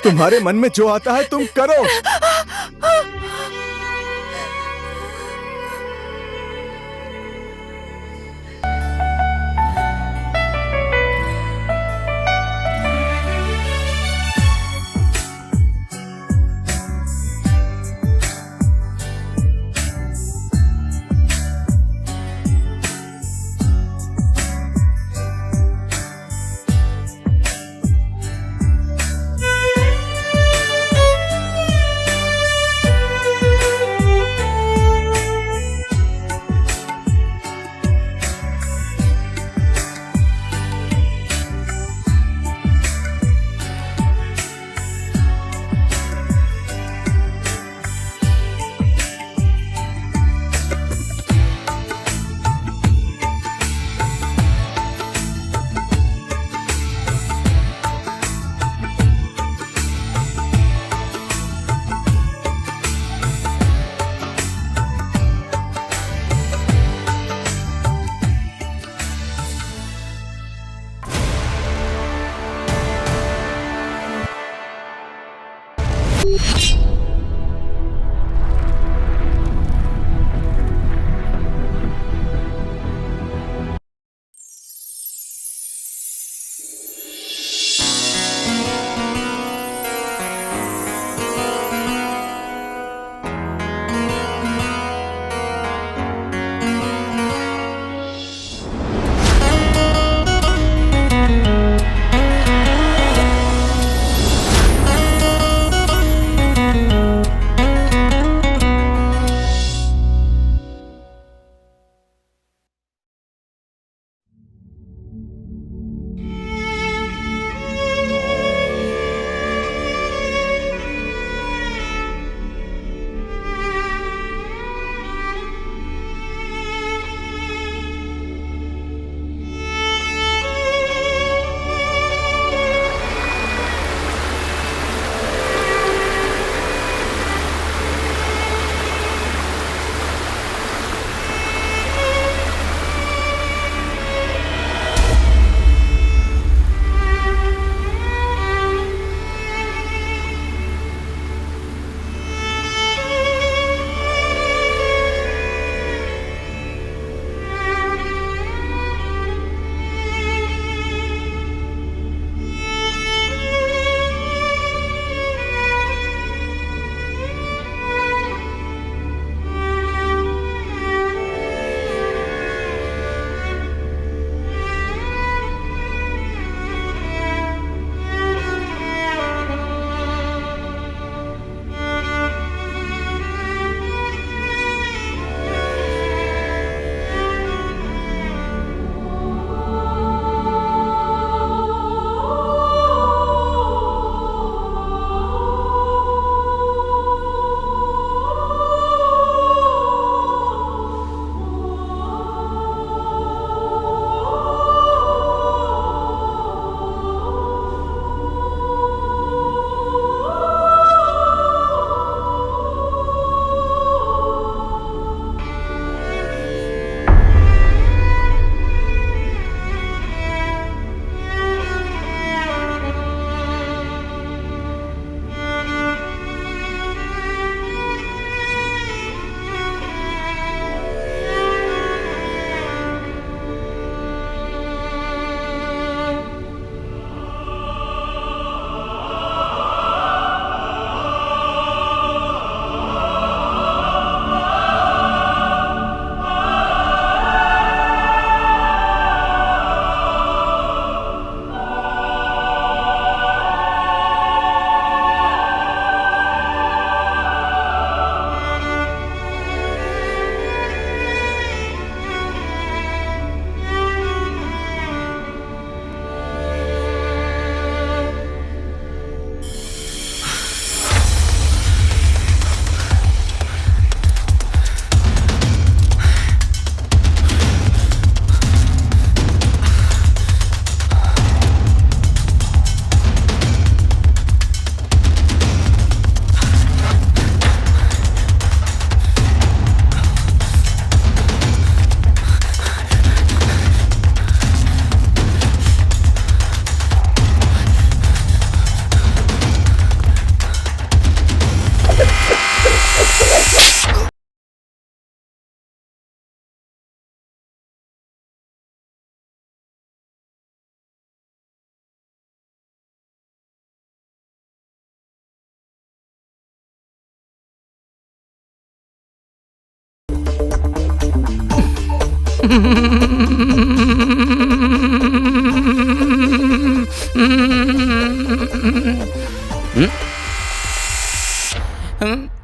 तुम्हारे मन में जो आता है तुम करो।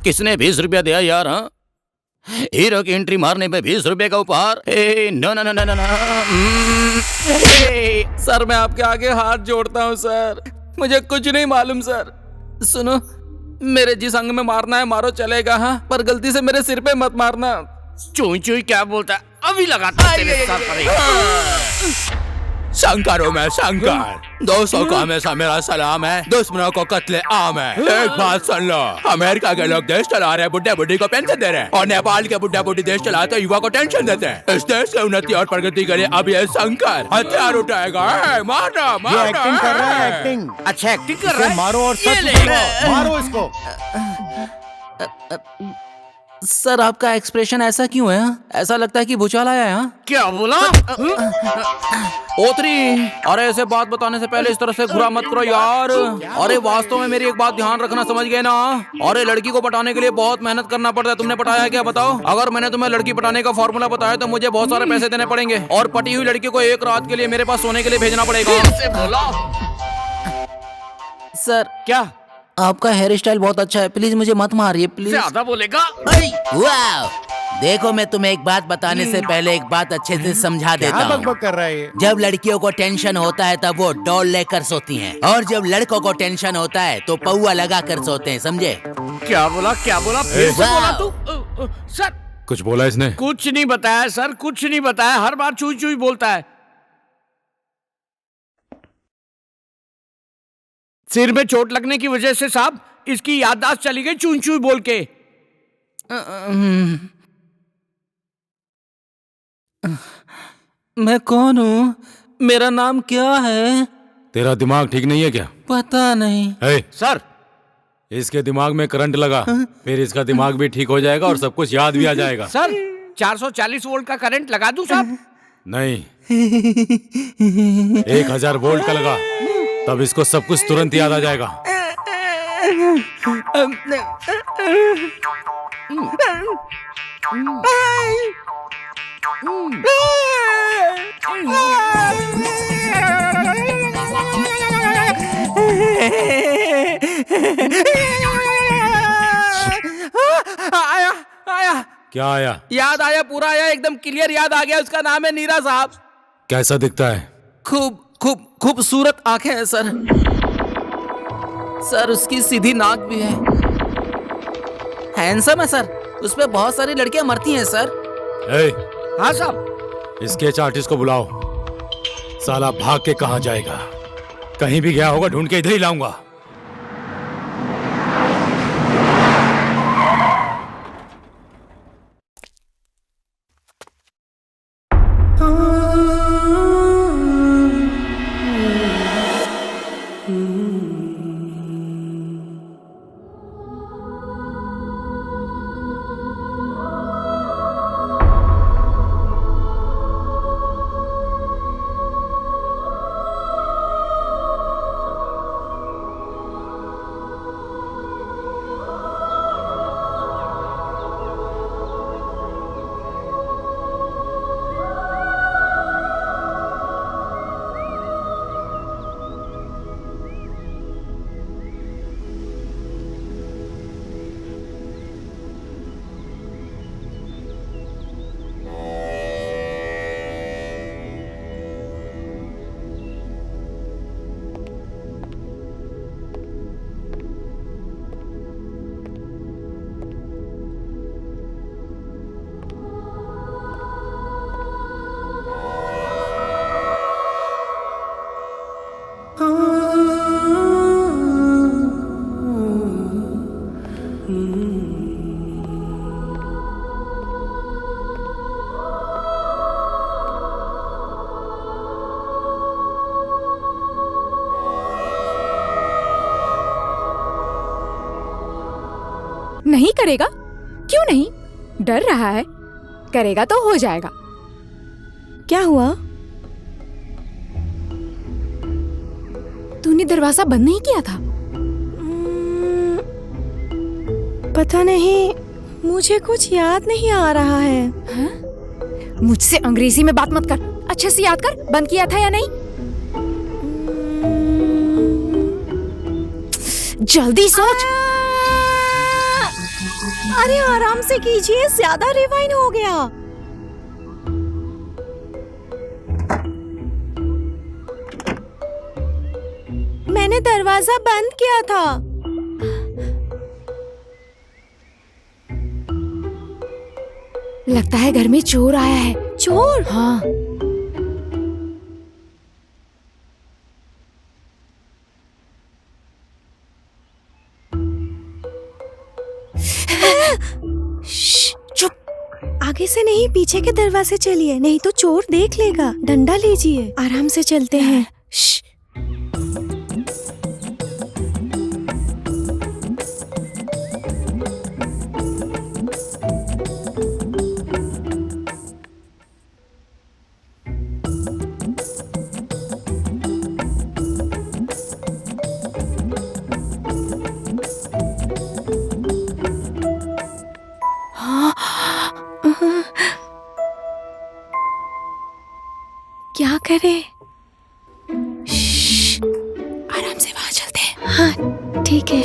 किसने 20 रुपया दिया यार? हाँ, हीरो की एंट्री मारने पे 20 रुपए का उपहार? No no no no no. Sir मैं आपके आगे हाथ जोड़ता हूँ सर, मुझे कुछ नहीं मालूम सर। सुनो, मेरे जिस अंग में मारना है मारो, चलेगा हाँ, पर गलती से मेरे सिर पे मत मारना। चुई चुई क्या बोलता है? अभी लगाता है तेरे सर पर। शंकर हूँ मैं, शंकर। दोस्तों को हमेशा मेरा सलाम है, दुश्मनों को कत्ले आम है। एक बात सुन लो, अमेरिका के लोग देश चला रहे हैं, बुढ़े बुढ़ी को पेंशन दे रहे हैं, और नेपाल के बुढ़े बुढ़ी देश चलाते युवा को टेंशन देते हैं। इस देश की उन्नति और प्रगति के लिए अब ये शंकर हथियार उठाएगा। मारना मारना। ये एक्टिंग कर रहा है, एक्टिंग। अच्छा एक्टिंग कर रहा है। मारो और ये सच ले। बोलो, मारो इसको। सर आपका एक्सप्रेशन ऐसा क्यों है? ऐसा लगता है कि भूचाल आया है। हाँ? क्या बोला? ओतरी, अरे ऐसे बात बताने से पहले इस तरह से घुरा मत करो यार। अरे वास्तव में मेरी एक बात ध्यान रखना, समझ गए ना? अरे लड़की को पटाने के लिए बहुत मेहनत करना पड़ता है। तुमने पटाया है क्या बताओ? अगर मैंने तुम्हें लड़की पटाने का फॉर्मूला बताया तो मुझे बहुत सारे पैसे देने पड़ेंगे, और पटी हुई लड़की को एक रात के लिए मेरे पास सोने के लिए भेजना पड़ेगा। सर क्या? आपका हेयर स्टाइल बहुत अच्छा है, प्लीज मुझे मत मारिए प्लीज। ज्यादा बोलेगा? वाह, देखो मैं तुम्हें एक बात बताने से पहले एक बात अच्छे से समझा देता क्या हूँ। बकबक कर रहा है ये? जब लड़कियों को टेंशन होता है तब वो डॉल लेकर सोती हैं, और जब लड़कों को टेंशन होता है तो पौआ लगा कर सोते हैं, समझे? क्या बोला? क्या बोला? फिर से बोला तू? सर कुछ बोला इसने? कुछ नहीं बताया सर, कुछ नहीं बताया। हर बार चुई चुई बोलता है। सिर में चोट लगने की वजह से साहब इसकी याददाश्त चली गई चुई चुई बोल के। मैं कौन हूँ? मेरा नाम क्या है? तेरा दिमाग ठीक नहीं है क्या? पता नहीं। सर इसके दिमाग में करंट लगा, फिर इसका दिमाग भी ठीक हो जाएगा और सब कुछ याद भी आ जाएगा। सर 440 वोल्ट का करंट लगा दूं साहब? नहीं, 1000 वोल्ट का लगा, तब इसको सब कुछ तुरंत याद आ जाएगा। आया आया, क्या आया? याद आया, पूरा आया, एकदम क्लियर याद आ गया। उसका नाम है नीरा साहब। कैसा दिखता है? खूब खूब खूबसूरत आंखें हैं सर। सर उसकी सीधी नाक भी है। हैंडसम है सर। उस पे बहुत सारी लड़कियां मरती हैं सर। हाँ साहब। इस स्केच आर्टिस्ट को बुलाओ। साला भाग के कहाँ जाएगा? कहीं भी गया होगा, ढूंढ के इधर ही लाऊंगा। नहीं करेगा? क्यों नहीं? डर रहा है? करेगा तो हो जाएगा। क्या हुआ? तूने दरवाजा बंद नहीं किया था? पता नहीं, मुझे कुछ याद नहीं आ रहा है। हाँ? मुझसे अंग्रेजी में बात मत कर, अच्छे से याद कर, बंद किया था या नहीं? जल्दी सोच। अरे आराम से कीजिए, ज्यादा रिवाइंड हो गया। मैंने दरवाजा बंद किया था। लगता है घर में चोर आया है। चोर? हाँ। चुप। आगे से नहीं, पीछे के दरवाजे चलिए, नहीं तो चोर देख लेगा। डंडा लीजिए, आराम से चलते हैं। क्या करें? आराम से वहां चलते हैं। हाँ ठीक है।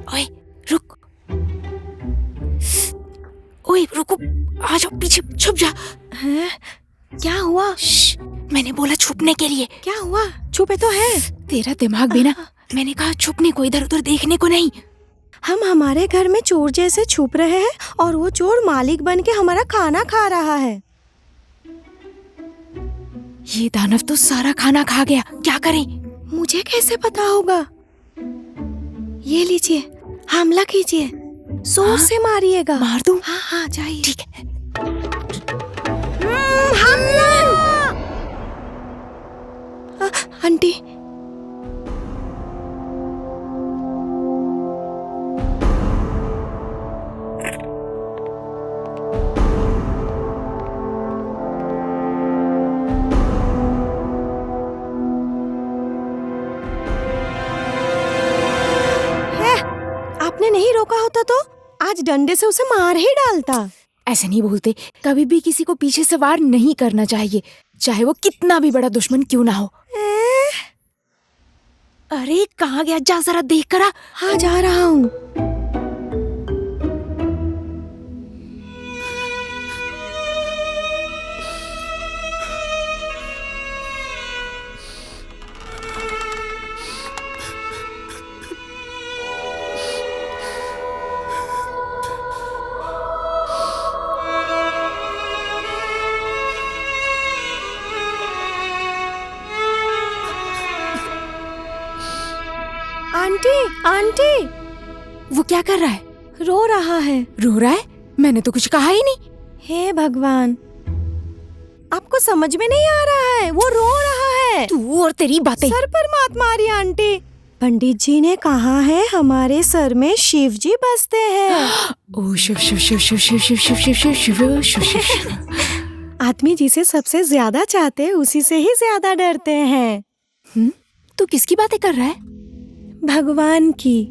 ओए रुक, ओए रुको, आ जाओ पीछे, छुप जा। हैं? क्या हुआ? मैंने बोला छुपने के लिए। क्या हुआ? छुपे तो है। तेरा दिमाग भी ना, मैंने कहा छुपने को, इधर उधर देखने को नहीं। हम हमारे घर में चोर जैसे छुप रहे हैं और वो चोर मालिक बन के हमारा खाना खा रहा है। ये दानव तो सारा खाना खा गया, क्या करें? मुझे कैसे पता होगा? ये लीजिए, हमला कीजिए, जोर से मारिएगा। मार दूं? हाँ हाँ जाइए। ठीक है। हमला! आंटी, आपने नहीं रोका होता तो आज डंडे से उसे मार ही डालता। ऐसे नहीं बोलते, कभी भी किसी को पीछे से वार नहीं करना चाहिए, चाहे वो कितना भी बड़ा दुश्मन क्यों ना हो। अरे कहाँ गया? जा जरा देख कर आ। हाँ जा रहा हूँ। आंटी, आंटी, वो क्या कर रहा है? रो रहा है। रो रहा है? मैंने तो कुछ कहा ही नहीं। हे भगवान, आपको समझ में नहीं आ रहा है, वो रो रहा है। तू और तेरी बातें। सर पर मात मारी आंटी। पंडित जी ने कहा है हमारे सर में शिव जी बसते हैं। ओ शिव शिव शिव शिव शिव शिव शिव शिव शिव शिव शिव शिव शिव। आदमी जिसे सबसे ज्यादा चाहते हैं उसी से ही ज्यादा डरते हैं। तू किसकी बातें कर रहा है? भगवान की।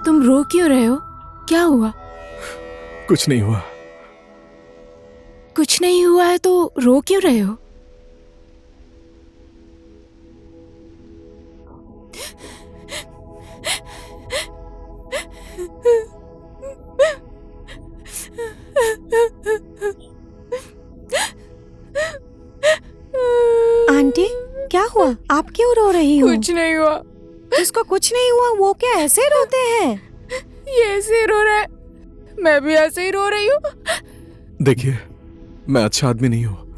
तुम रो क्यों रहे हो? क्या हुआ? कुछ नहीं हुआ। कुछ नहीं हुआ है तो रो क्यों रहे हो? आंटी, क्या हुआ? आप क्यों रो रही हो? कुछ नहीं हुआ। उसको कुछ नहीं हुआ, वो क्या ऐसे रोते हैं? ये ऐसे रो रहा है। मैं भी ऐसे ही रो रही हूँ। देखिए, मैं अच्छा आदमी नहीं हूँ।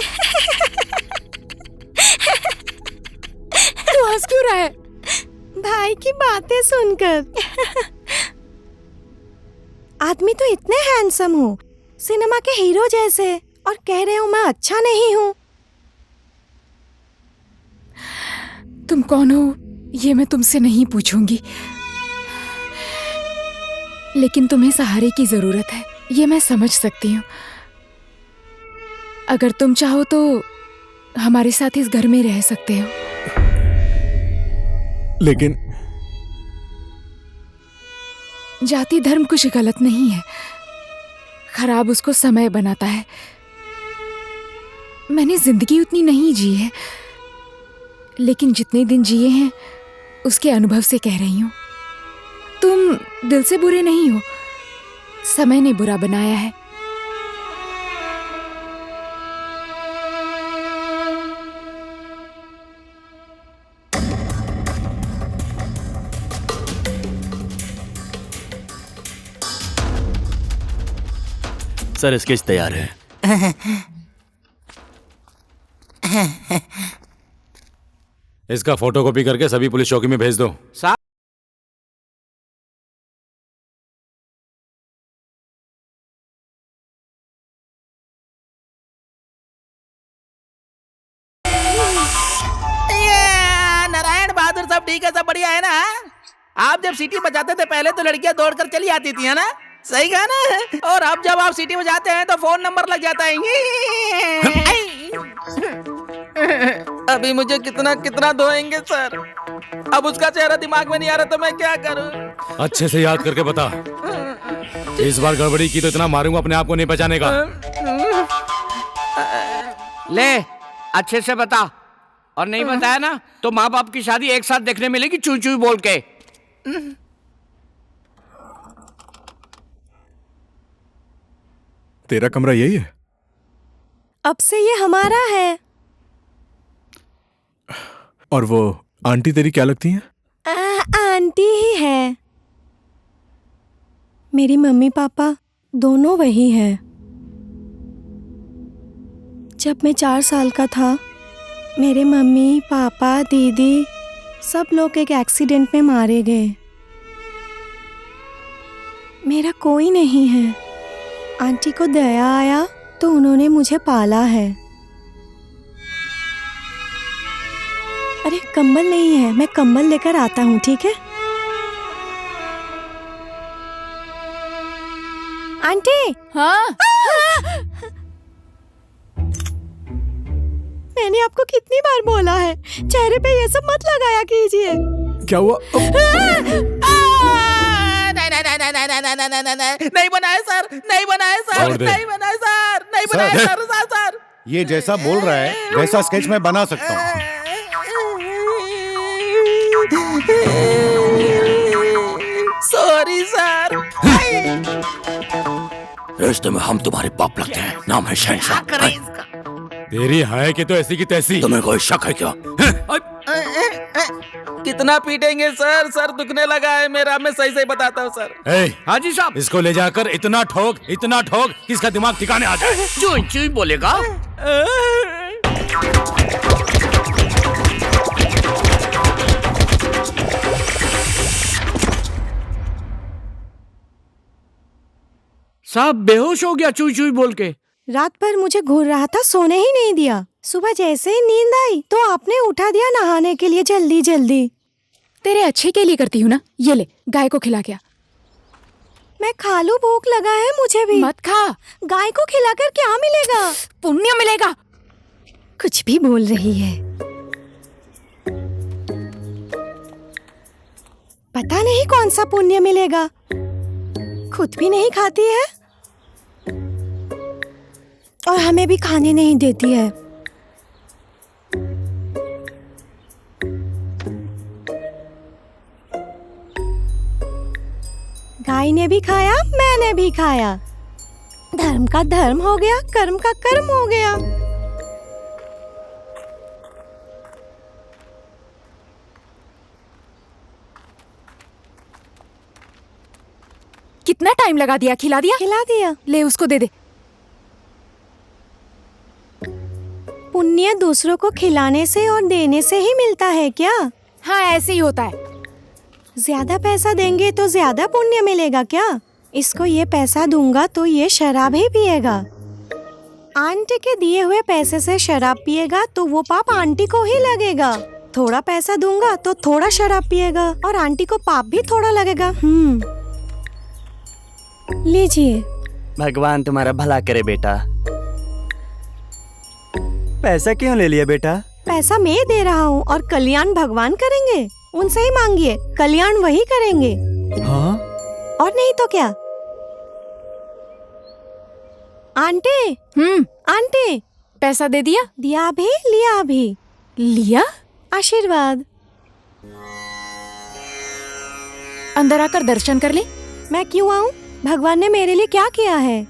तू हंस क्यों रहा है? भाई की बातें सुनकर। आदमी तो इतने हैंडसम हो, सिनेमा के हीरो जैसे, और कह रहे हो मैं अच्छा नहीं हूँ। तुम कौन हो ये मैं तुमसे नहीं पूछूंगी, लेकिन तुम्हें सहारे की जरूरत है, ये मैं समझ सकती हूँ। अगर तुम चाहो तो हमारे साथ इस घर में रह सकते हो। लेकिन जाति धर्म कुछ गलत नहीं है, खराब उसको समय बनाता है। मैंने जिंदगी उतनी नहीं जी है, लेकिन जितने दिन जिए हैं उसके अनुभव से कह रही हूं। तुम दिल से बुरे नहीं हो, समय ने बुरा बनाया है। सर स्केच तैयार है। इसका फोटोकॉपी करके सभी पुलिस चौकी में भेज दो। नारायण बहादुर, सब ठीक है, सब बढ़िया है ना? आप जब सीटी बजाते थे पहले तो लड़कियां दौड़कर चली आती थी, है ना? सही कहा ना? और अब जब आप सीटी बजाते हैं तो फोन नंबर लग जाता है। अभी मुझे कितना कितना धोएंगे सर? अब उसका चेहरा दिमाग में नहीं आ रहा तो मैं क्या करूं? अच्छे से याद करके बता। इस बार गड़बड़ी की तो इतना मारूंगा अपने आप को नहीं बचाने का। ले अच्छे से बता, और नहीं बताया ना तो माँ बाप की शादी एक साथ देखने मिलेगी चू चू बोल के। तेरा कमरा यही है? अब से ये हमारा है। और वो आंटी तेरी क्या लगती हैं? आंटी ही है। मेरी मम्मी पापा दोनों वही हैं। जब मैं 4 साल का था, मेरे मम्मी पापा दीदी सब लोग एक एक्सीडेंट में मारे गए। मेरा कोई नहीं है। आंटी को दया आया तो उन्होंने मुझे पाला है। अरे कंबल नहीं है, मैं कंबल लेकर आता हूँ, ठीक है? आंटी। हाँ? मैंने आपको कितनी बार बोला है, चेहरे पे ये सब मत लगाया कीजिए। क्या हुआ? नहीं बनाए सर, नहीं बनाए सर, छोड़ दे। नहीं बनाए सर, नहीं बनाए सर, सर, सर। ये जैसा बोल रहा है वैसा स्केच मैं बना सकता हूँ। Sorry sir. रिश्ते में हम तुम्हारे बाप लगते हैं, नाम है शहंशाह। तेरी है कि तो ऐसी की तैसी। तुम्हें कोई शक है क्या? कितना पीटेंगे सर? सर दुखने लगा है मेरा, मैं सही सही बताता हूँ सर। ए, हाँ जी साहब। इसको ले जाकर इतना ठोक कि इसका दिमाग ठिकाने आ जाए। चू चू बोलेगा। साहब बेहोश हो गया चू चू बोल के। रात भर मुझे घूर रहा था, सोने ही नहीं दिया। सुबह जैसे ही नींद आई तो आपने उठा दिया नहाने के लिए जल्दी जल्दी। तेरे अच्छे के लिए करती हूँ ना। ये ले, गाय को खिला गया। मैं खा लूं, भूख लगा है मुझे भी। मत खा, गाय को खिलाकर क्या मिलेगा? पुण्य मिलेगा। कुछ भी बोल रही है। पता नहीं कौन सा पुण्य मिलेगा। खुद भी नहीं खाती है और हमें भी खाने नहीं देती है। गाय ने भी खाया, मैंने भी खाया। धर्म का धर्म हो गया, कर्म का कर्म हो गया। इतना टाइम लगा दिया, खिला दिया? खिला दिया। ले उसको दे दे। पुण्य दूसरों को खिलाने से और देने से ही मिलता है क्या? हाँ, ऐसे ही होता है। ज्यादा पैसा देंगे तो ज्यादा पुण्य मिलेगा क्या? इसको ये पैसा दूंगा तो ये शराब ही पिएगा। आंटी के दिए हुए पैसे से शराब पिएगा तो वो पाप आंटी को ही लगेगा। थोड़ा पैसा दूंगा तो थोड़ा शराब पिएगा और आंटी को पाप भी थोड़ा लगेगा। लीजिए। भगवान तुम्हारा भला करे बेटा। पैसा क्यों ले लिया बेटा? पैसा मैं दे रहा हूँ और कल्याण भगवान करेंगे। उनसे ही मांगिए, कल्याण वही करेंगे। हाँ? और नहीं तो क्या? आंटी, आंटी, पैसा दे दिया? दिया भी, लिया भी। लिया? आशीर्वाद। अंदर आकर दर्शन कर ले। मैं क्यों आऊँ? भगवान ने मेरे लिए क्या किया है?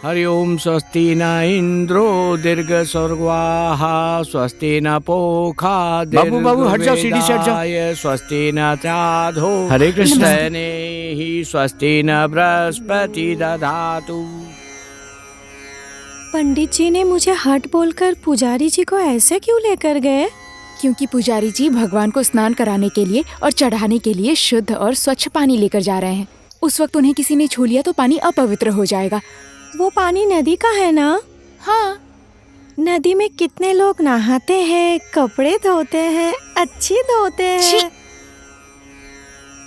हरि ओम स्वस्ति न इंद्रो दीर्घ स्वर्गवाः स्वस्ति न पोखा बाबू, हट जाओ, सीढ़ी से हट जाओ। स्वस्ति न चाधो हरे कृष्ण। ही स्वस्ति न बृहस्पति दधातु। पंडित जी ने मुझे हट बोलकर पुजारी जी को ऐसे क्यों लेकर गए? क्योंकि पुजारी जी भगवान को स्नान कराने के लिए और चढ़ाने के लिए शुद्ध और स्वच्छ पानी लेकर जा रहे हैं। उस वक्त उन्हें किसी ने छू लिया तो पानी अपवित्र हो जाएगा। वो पानी नदी का है ना? हाँ। नदी में कितने लोग नहाते हैं, कपड़े धोते हैं, अच्छी धोते हैं।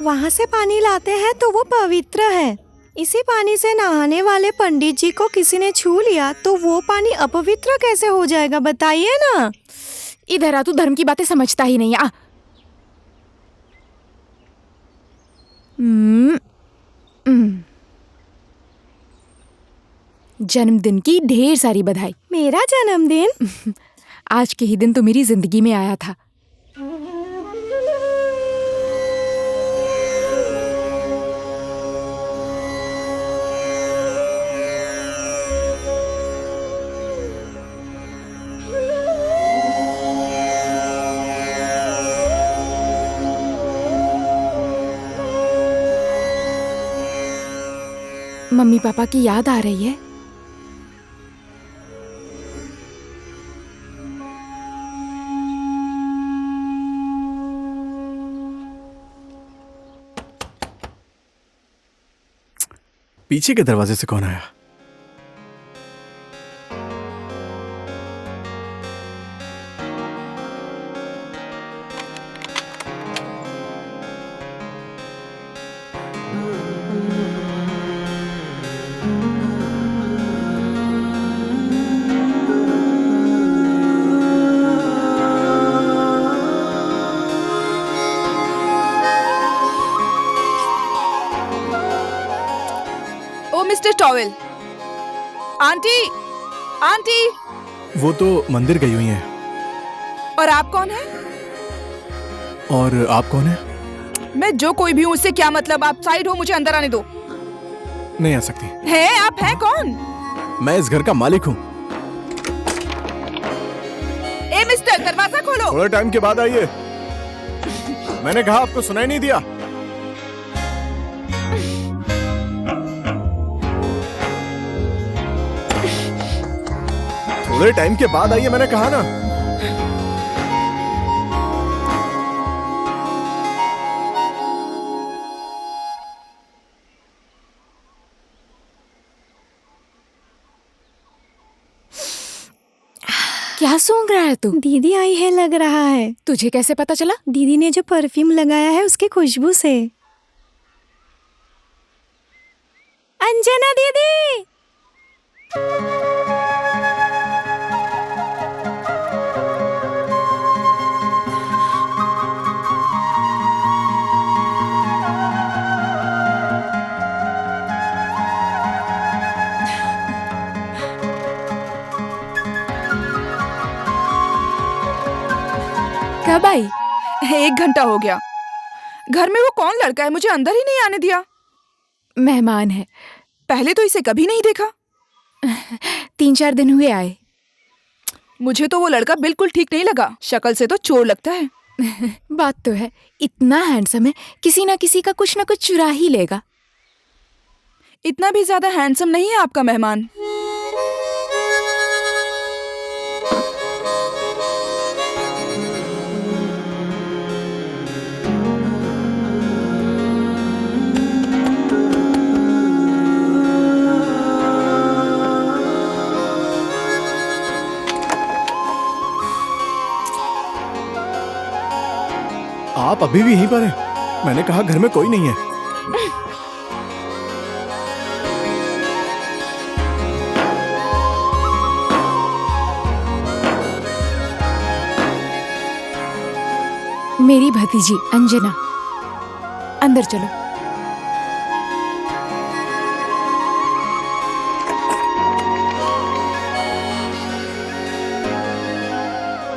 वहाँ से पानी लाते हैं तो वो पवित्र है। इसी पानी से नहाने वाले पंडित जी को किसी ने छू लिया तो वो पानी अपवित्र कैसे हो जाएगा, बताइए ना। इधर आ, तू धर्म की बातें समझता ही नहीं। आ जन्मदिन की ढेर सारी बधाई। मेरा जन्मदिन? आज के ही दिन तो मेरी जिंदगी में आया था। मम्मी पापा की याद आ रही है। पीछे के दरवाजे से कौन आया? Mister towel. Aunty, aunty. वो तो मंदिर गई हुई हैं। और आप कौन हैं? और आप कौन हैं? मैं जो कोई भी हूँ, उससे क्या मतलब? आप साइड हो, मुझे अंदर आने दो। नहीं आ सकती। हैं? आप हैं कौन? मैं इस घर का मालिक हूँ। ए मिस्टर, दरवाजा खोलो। थोड़े टाइम के बाद आइए। मैंने कहा, आपको सुनाई नहीं दिया? थोड़े टाइम के बाद आइए, मैंने कहा ना। क्या सूंघ रहा है तू? दीदी आई है लग रहा है। तुझे कैसे पता चला? दीदी ने जो परफ्यूम लगाया है उसकी खुशबू से। अंजना दीदी। कब आई? 1 घंटा हो गया। घर में वो कौन लड़का है, मुझे अंदर ही नहीं आने दिया। मेहमान है, पहले तो इसे कभी नहीं देखा। 3-4 दिन हुए आए। मुझे तो वो लड़का बिल्कुल ठीक नहीं लगा, शक्ल से तो चोर लगता है। बात तो है, इतना हैंडसम है, किसी ना किसी का कुछ ना कुछ चुरा ही लेगा। इतना भी ज्यादा हैंडसम नहीं है आपका मेहमान। आप अभी भी यहीं पर हैं? मैंने कहा घर में कोई नहीं है। मेरी भतीजी अंजना, अंदर चलो।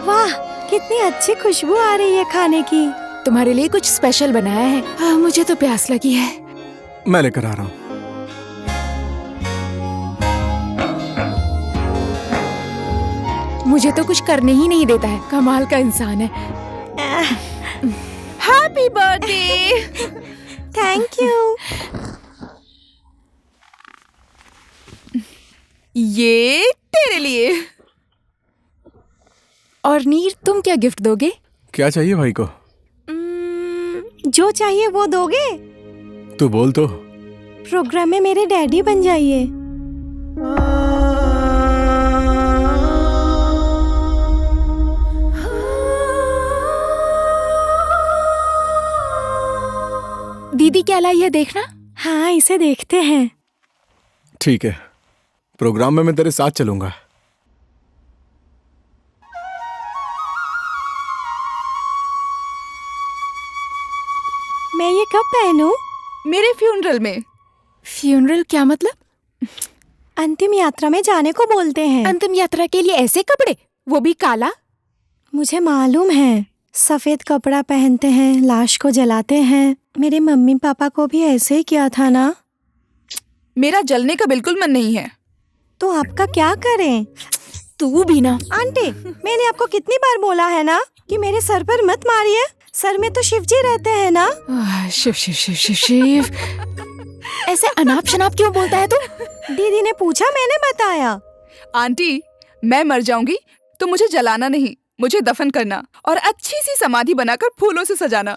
वाह, कितनी अच्छी खुशबू आ रही है खाने की। तुम्हारे लिए कुछ स्पेशल बनाया है। मुझे तो प्यास लगी है। मैं लेकर आ रहा हूँ। मुझे तो कुछ करने ही नहीं देता है, कमाल का इंसान है। Happy birthday. Thank you. ये तेरे लिए। और नीर, तुम क्या गिफ्ट दोगे? क्या चाहिए भाई को? जो चाहिए वो दोगे? तू बोल तो। प्रोग्राम में मेरे डैडी बन जाइए। दीदी क्या लाई है, देखना। हाँ, इसे देखते हैं। ठीक है, प्रोग्राम में मैं तेरे साथ चलूंगा। मैं ये कब पहनूं? मेरे फ्यूनरल में। फ्यूनरल क्या मतलब? अंतिम यात्रा में जाने को बोलते हैं। अंतिम यात्रा के लिए ऐसे कपड़े, वो भी काला? मुझे मालूम है, सफेद कपड़ा पहनते हैं, लाश को जलाते हैं। मेरे मम्मी पापा को भी ऐसे ही किया था ना। मेरा जलने का बिल्कुल मन नहीं है। तो आपका क्या करें? तू भी ना। आंटी, मैंने आपको कितनी बार बोला है ना कि मेरे सर पर मत मारिए। सर में तो शिव जी रहते हैं ना। शिव शिव शिव शिव शिव। ऐसे अनाप शनाप क्यों बोलता है तू? दीदी ने पूछा, मैंने बताया। आंटी, मैं मर जाऊंगी तो मुझे जलाना नहीं, मुझे दफन करना और अच्छी सी समाधि बनाकर फूलों से सजाना।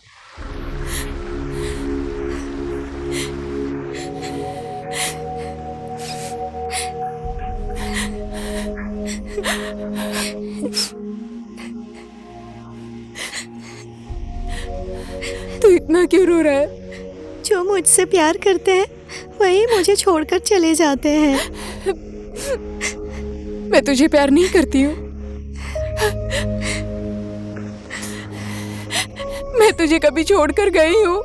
तू इतना क्यों रो रहा है? जो मुझसे प्यार करते हैं वही मुझे छोड़कर चले जाते हैं। मैं तुझे प्यार नहीं करती हूँ। मैं तुझे कभी छोड़कर गई हूँ?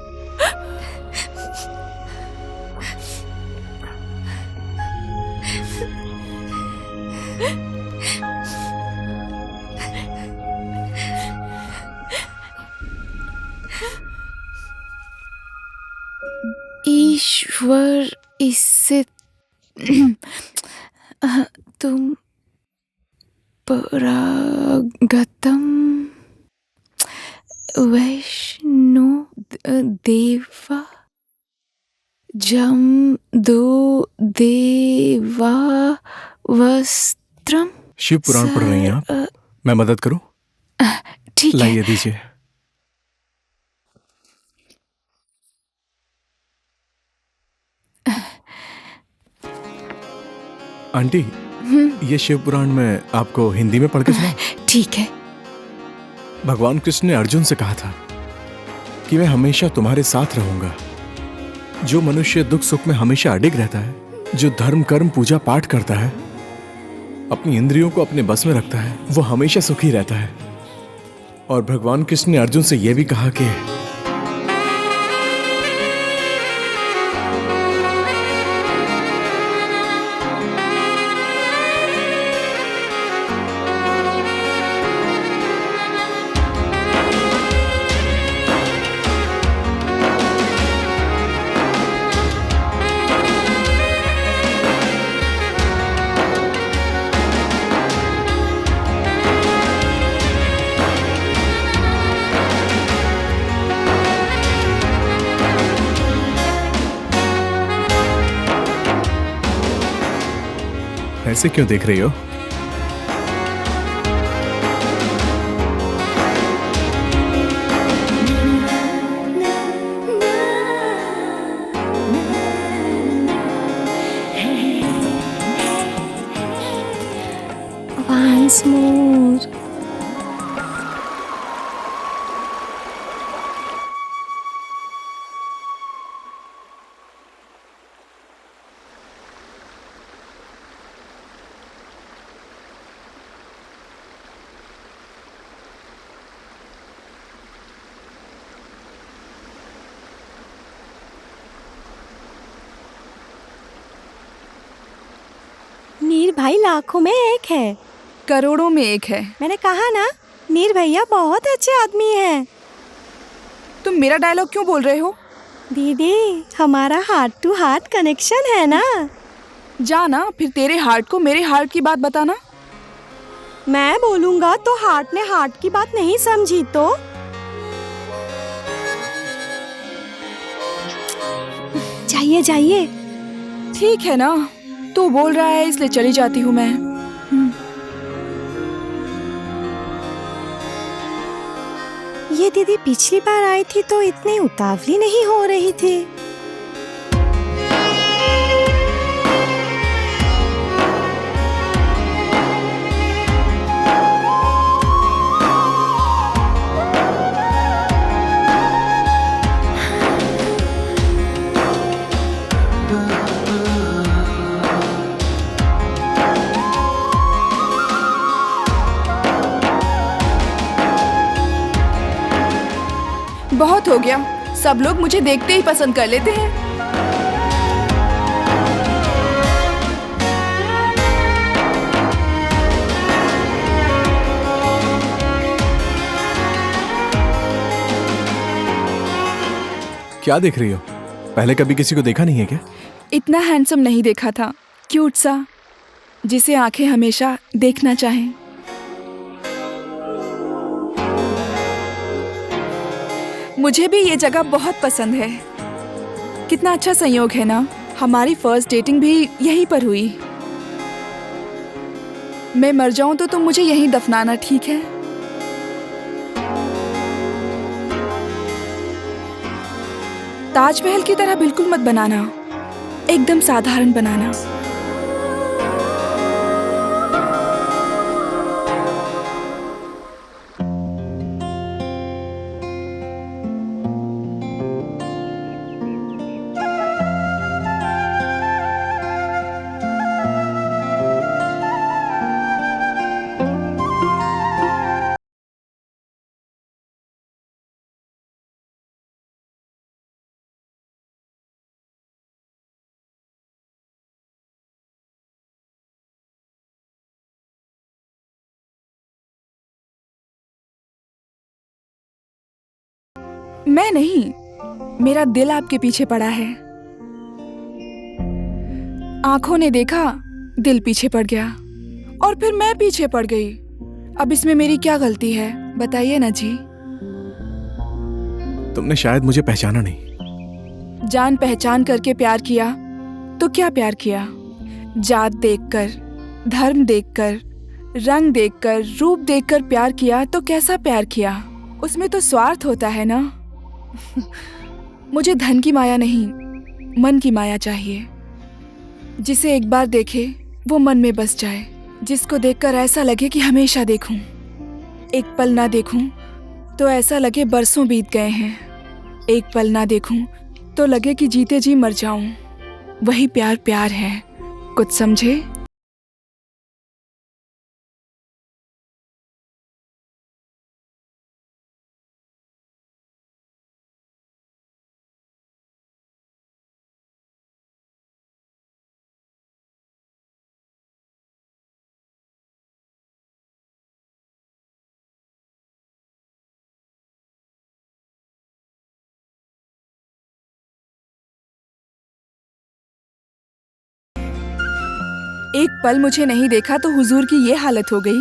ईश्वर, इससे तुम परागतम वैष्णो देवा जम दो देवा वस्त्रम। शिव पुराण पढ़ रही हैं आप? मैं मदद करूं? ठीक है। लाइए दीजिए। आंटी, ये शिव पुराण में आपको हिंदी में पढ़ के सुना। ठीक है। भगवान कृष्ण ने अर्जुन से कहा था कि मैं हमेशा तुम्हारे साथ रहूंगा। जो मनुष्य दुख सुख में हमेशा अडिग रहता है, जो धर्म कर्म पूजा पाठ करता है, अपनी इंद्रियों को अपने बस में रखता है, वो हमेशा सुखी रहता है। और भगवान कृष्ण ने अर्जुन से यह भी कहा कि ऐसे क्यों देख रही हो? Once more. नीर भाई लाखों में एक है। करोड़ों में एक है। मैंने कहा ना, नीर भैया बहुत अच्छे आदमी हैं। तुम मेरा डायलॉग क्यों बोल रहे हो? दीदी, हमारा हार्ट टू हार्ट कनेक्शन है ना। जाना, फिर तेरे हार्ट को मेरे हार्ट की बात बताना। मैं बोलूंगा तो हार्ट ने हार्ट की बात नहीं समझी तो? जाइए जाइए। ठीक है ना, तू बोल रहा है इसलिए चली जाती हूँ मैं। ये दीदी पिछली बार आई थी तो इतनी उतावली नहीं हो रही थी। बहुत हो गया, सब लोग मुझे देखते ही पसंद कर लेते हैं। क्या देख रही हो? पहले कभी किसी को देखा नहीं है क्या? इतना हैंडसम नहीं देखा था, क्यूट सा, जिसे आंखें हमेशा देखना चाहें। मुझे भी ये जगह बहुत पसंद है। कितना अच्छा संयोग है ना, हमारी फर्स्ट डेटिंग भी यहीं पर हुई। मैं मर जाऊं तो तुम मुझे यहीं दफनाना, ठीक है? ताजमहल की तरह बिल्कुल मत बनाना, एकदम साधारण बनाना। मैं नहीं, मेरा दिल आपके पीछे पड़ा है। आंखों ने देखा, दिल पीछे पड़ गया, और फिर मैं पीछे पड़ गई। अब इसमें मेरी क्या गलती है, बताइए ना जी। तुमने शायद मुझे पहचाना नहीं। जान पहचान करके प्यार किया तो क्या प्यार किया? जात देखकर, धर्म देखकर, रंग देखकर, रूप देखकर प्यार किया तो कैसा प्यार किया? उसमें तो स्वार्थ होता है ना। मुझे धन की माया नहीं, मन की माया चाहिए। जिसे एक बार देखे वो मन में बस जाए, जिसको देखकर ऐसा लगे कि हमेशा देखूं। एक पल ना देखूं तो ऐसा लगे बरसों बीत गए हैं। एक पल ना देखूं तो लगे कि जीते जी मर जाऊं। वही प्यार प्यार है, कुछ समझे? एक पल मुझे नहीं देखा तो हुजूर की ये हालत हो गई।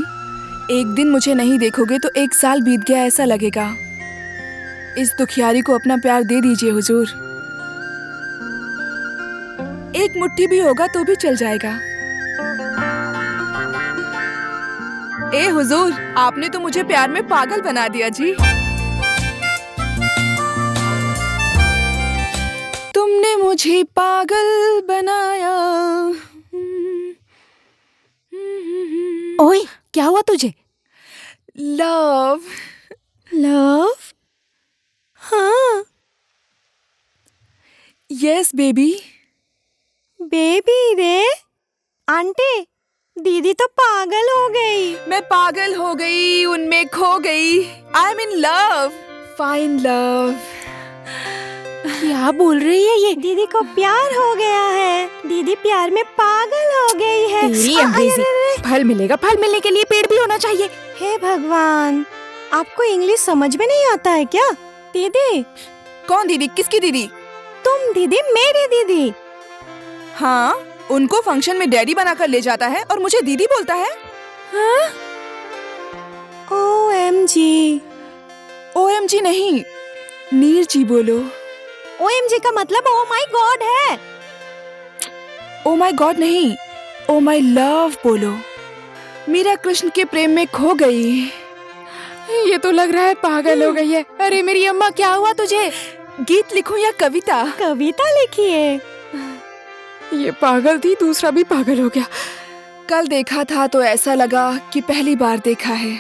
एक दिन मुझे नहीं देखोगे तो एक साल बीत गया ऐसा लगेगा। इस दुखियारी को अपना प्यार दे दीजिए हुजूर। एक मुट्ठी भी होगा तो भी चल जाएगा। ए हुजूर, आपने तो मुझे प्यार में पागल बना दिया जी। तुमने मुझे पागल बनाया। ओए, क्या हुआ तुझे? लव। लव? हाँ। Yes baby. बेबी रे? आंटी, दीदी तो पागल हो गई। मैं पागल हो गई, उनमें खो गई। I am in love, fine love. क्या बोल रही है ये? दीदी को प्यार हो गया है। दीदी प्यार में पागल हो गई है। तेरी अंग्रेजी। फल मिलेगा, फल मिलने के लिए पेड़ भी होना चाहिए। हे भगवान, आपको इंग्लिश समझ में नहीं आता है क्या? दीदी। कौन दीदी? किसकी दीदी? तुम दीदी, मेरी दीदी। हाँ, उनको फंक्शन में डैडी बनाकर ले जाता है और मुझे दीदी बोलता है। हाँ? OMG। OMG नहीं, नीर जी बोलो। OMG का मतलब ओ माय गॉड है। ओ माय गॉड नहीं, ओ माय लव बोलो। मीरा कृष्ण के प्रेम में खो गई। ये तो लग रहा है पागल हो गई है। अरे मेरी अम्मा, क्या हुआ तुझे? गीत लिखूं या कविता? कविता लिखिए। ये पागल थी, दूसरा भी पागल हो गया। कल देखा था तो ऐसा लगा कि पहली बार देखा है।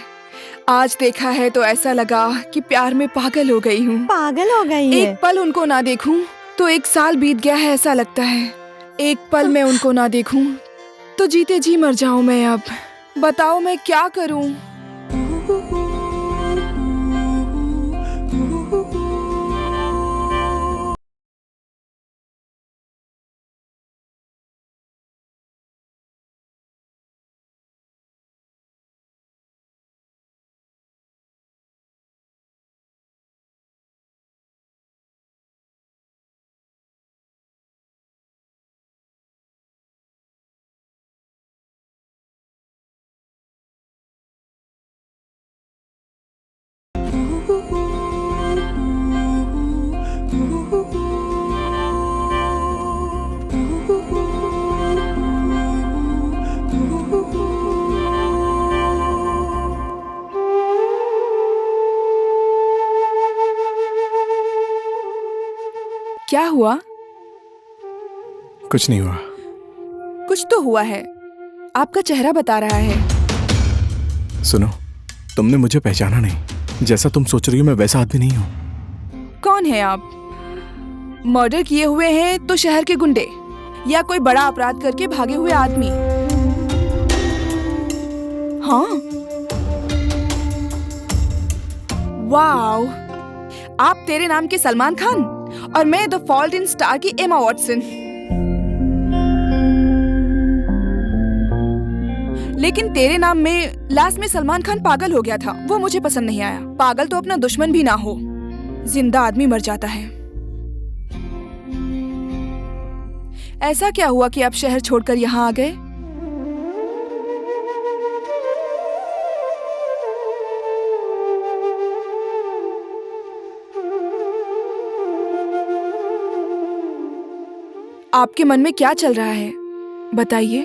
आज देखा है तो ऐसा लगा कि प्यार में पागल हो गई हूँ। पागल हो गई है। एक पल उनको ना देखूं तो 1 साल बीत गया है ऐसा लगता है। एक पल में उनको ना देखूं तो जीते जी मर जाऊं मैं। अब बताओ मैं क्या करूं? क्या हुआ? कुछ नहीं हुआ। कुछ तो हुआ है, आपका चेहरा बता रहा है। सुनो, तुमने मुझे पहचाना नहीं। जैसा तुम सोच रही हो मैं वैसा आदमी नहीं हूँ। कौन है आप? मर्डर किए हुए हैं तो शहर के गुंडे, या कोई बड़ा अपराध करके भागे हुए आदमी? हाँ। वाव, आप तेरे नाम के सलमान खान और मैं द फॉल्ट इन स्टार की एमा वॉटसन। लेकिन तेरे नाम में लास्ट में सलमान खान पागल हो गया था, वो मुझे पसंद नहीं आया। पागल तो अपना दुश्मन भी ना हो, जिंदा आदमी मर जाता है। ऐसा क्या हुआ कि आप शहर छोड़कर यहाँ आ गए? आपके मन में क्या चल रहा है, बताइए।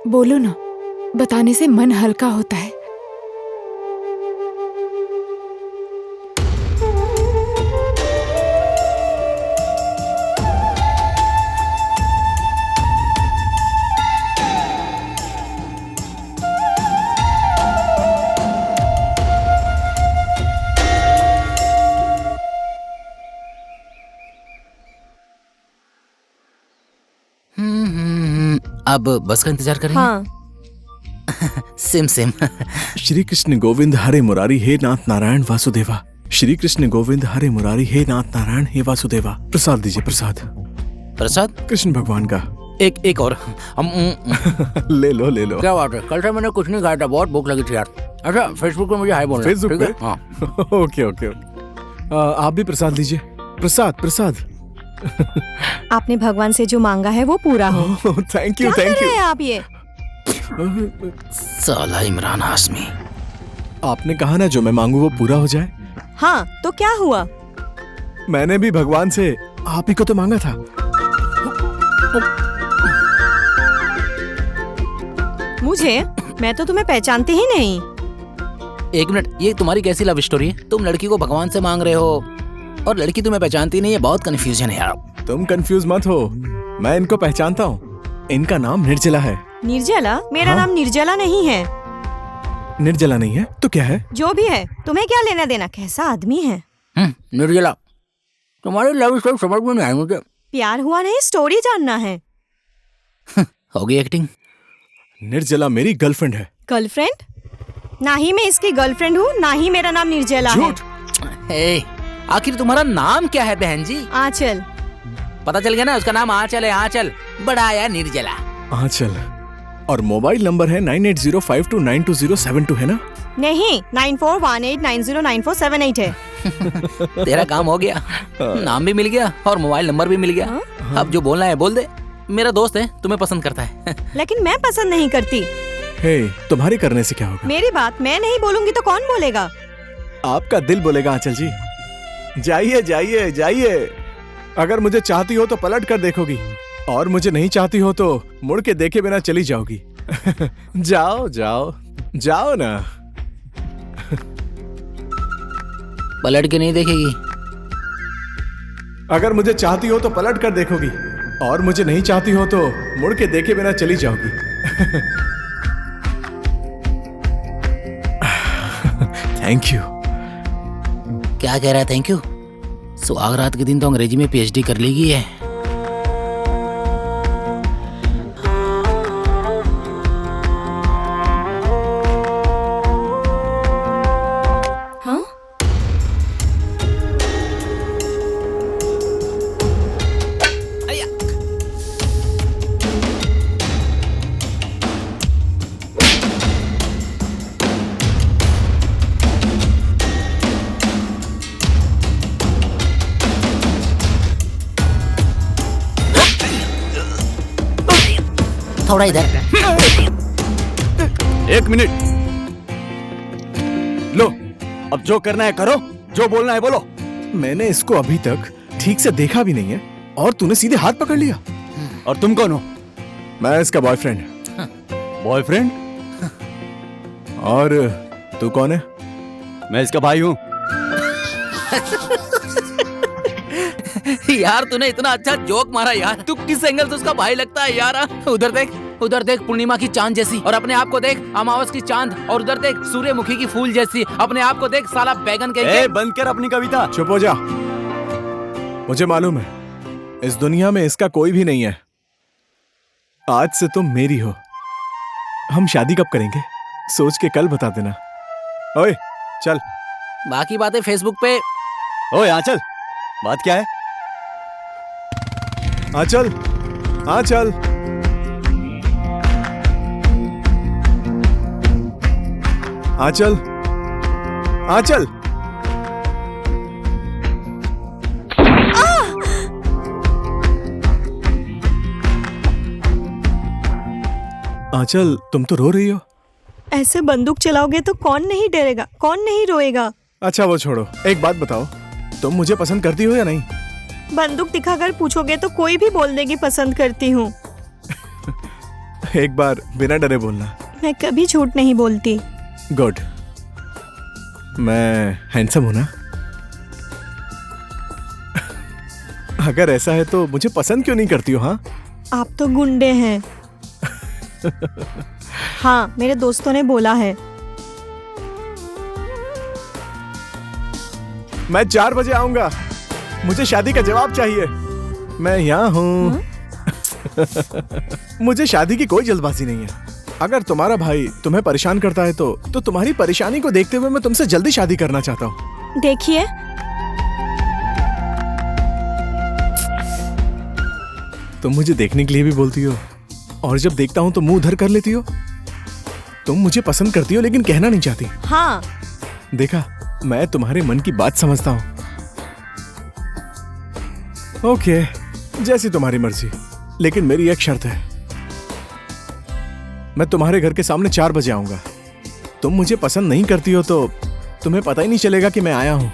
बोलो ना, बताने से मन हल्का होता है। अब बस का इंतजार करेंगे। हाँ। सिम सिम। श्री कृष्ण गोविंद हरे मुरारी हे नाथ नारायण वासुदेवा। श्री कृष्ण गोविंद हरे मुरारी हे नाथ नारायण हे वासुदेवा। प्रसाद दीजिए, प्रसाद। प्रसाद? कृष्ण भगवान का। एक और। ले लो ले लो। क्या बात है, कल से मैंने कुछ नहीं खाया था, बहुत भूख लगी थी यार। अच्छा, फेसबुक पे मुझे हाय बोलना। फेसबुक पे? हाँ। Okay okay okay. आप भी प्रसाद लीजिए। प्रसाद प्रसाद। आपने भगवान से जो मांगा है वो पूरा हो। थैंक यू क्या थैंक कर यू। रहे हैं आप ये? साला इमरान हाशमी। आपने कहा ना जो मैं मांगू वो पूरा हो जाए। हाँ, तो क्या हुआ? मैंने भी भगवान से आप ही को तो मांगा था। मुझे? मैं तो तुम्हें पहचानती ही नहीं। एक मिनट, ये तुम्हारी कैसी लव स्टोरी है? तुम लड़की को भगवान से मांग रहे हो और लड़की तुम्हें पहचानती नहीं है। बहुत कंफ्यूजन है यार। तुम कंफ्यूज मत हो, मैं इनको पहचानता हूँ। इनका नाम निर्जला है। निर्जला? मेरा हाँ? नाम निर्जला नहीं है। निर्जला नहीं है तो क्या है? जो भी है, तुम्हें क्या लेना देना? कैसा आदमी है? निर्जला, तुम्हारी लव स्टोरी समझ में नहीं आई मुझे। प्यार हुआ नहीं, स्टोरी जानना है। होगी एक्टिंग। निर्जला मेरी गर्लफ्रेंड है। गर्लफ्रेंड? ना ही मैं इसकी गर्लफ्रेंड हूँ, ना ही मेरा नाम निर्जला है। झूठ। आखिर तुम्हारा नाम क्या है बहन जी? आंचल। पता चल गया ना, उसका नाम आंचल है। आंचल, बड़ा आया निर्जला। आंचल। और मोबाइल नंबर है 9805292072 है ना? नहीं, 9418909478 है। तेरा काम हो गया, नाम भी मिल गया और मोबाइल नंबर भी मिल गया। अब जो बोलना है बोल दे। मेरा दोस्त है, तुम्हें पसंद करता है। लेकिन मैं पसंद नहीं करती। हे, तुम्हारे करने से क्या होगा? मेरी बात मैं नहीं बोलूंगी तो कौन बोलेगा? आपका दिल बोलेगा आंचल जी। जाइए जाइए जाइए। अगर मुझे चाहती हो तो पलट कर देखोगी, और मुझे नहीं चाहती हो तो मुड़ के देखे बिना चली जाओगी। जाओ जाओ जाओ ना। पलट के नहीं देखेगी। अगर मुझे चाहती हो तो पलट कर देखोगी, और मुझे नहीं चाहती हो तो मुड़ के देखे बिना चली जाओगी। Thank you. क्या कह रहा है थैंक यू? सुहागरात के दिन तो अंग्रेजी में पीएचडी कर लेगी है। हाँ? थोड़ा इधर। एक मिनट। लो, अब जो करना है करो, जो बोलना है बोलो। मैंने इसको अभी तक ठीक से देखा भी नहीं है और तूने सीधे हाथ पकड़ लिया। और तुम कौन हो? मैं इसका बॉयफ्रेंड। बॉयफ्रेंड? और तू कौन है? मैं इसका भाई हूँ। यार तूने इतना अच्छा जोक मारा यार। तू किस एंगल से उसका भाई लगता है यार? उधर देख, उधर देख, पूर्णिमा की चांद जैसी, और अपने आप को देख अमावस की चांद, और उधर देख सूर्यमुखी की फूल जैसी। अपने आप को देख साला बैगन के। बंद कर अपनी कविता। चुप हो जा। मुझे मालूम है इस दुनिया में इसका कोई भी नहीं है। आज से तुम मेरी हो। हम शादी कब करेंगे सोच के कल बता देना। ओए चल। बाकी बातें फेसबुक पे। ओए आंचल, बात क्या है? आंचल, आंचल, आंचल, आंचल। आंचल, तुम तो रो रही हो। ऐसे बंदूक चलाओगे तो कौन नहीं डरेगा, कौन नहीं रोएगा? अच्छा वो छोड़ो, एक बात बताओ, तुम मुझे पसंद करती हो या नहीं? बंदूक दिखाकर पूछोगे तो कोई भी बोल देगी पसंद करती हूँ। एक बार बिना डरे बोलना। मैं कभी झूठ नहीं बोलती। गुड। मैं हैंडसम हूं ना? अगर ऐसा है तो मुझे पसंद क्यों नहीं करती हो? हाँ, आप तो गुंडे हैं। हाँ, मेरे दोस्तों ने बोला है। मैं 4 बजे आऊंगा। मुझे शादी का जवाब चाहिए। मैं यहाँ हूँ। मुझे शादी की कोई जल्दबाजी नहीं है। अगर तुम्हारा भाई तुम्हें परेशान करता है तो तुम्हारी परेशानी को देखते हुए मैं तुमसे जल्दी शादी करना चाहता हूँ। देखिए, तुम मुझे देखने के लिए भी बोलती हो, और जब देखता हूँ तो मुंह उधर कर लेती हो। तुम मुझे पसंद करती हो लेकिन कहना नहीं चाहती। हाँ। देखा, मैं तुम्हारे मन की बात समझता हूँ। ओके, जैसी तुम्हारी मर्जी, लेकिन मेरी एक शर्त है। मैं तुम्हारे घर के सामने 4 बजे आऊंगा। तुम मुझे पसंद नहीं करती हो तो तुम्हें पता ही नहीं चलेगा कि मैं आया हूं।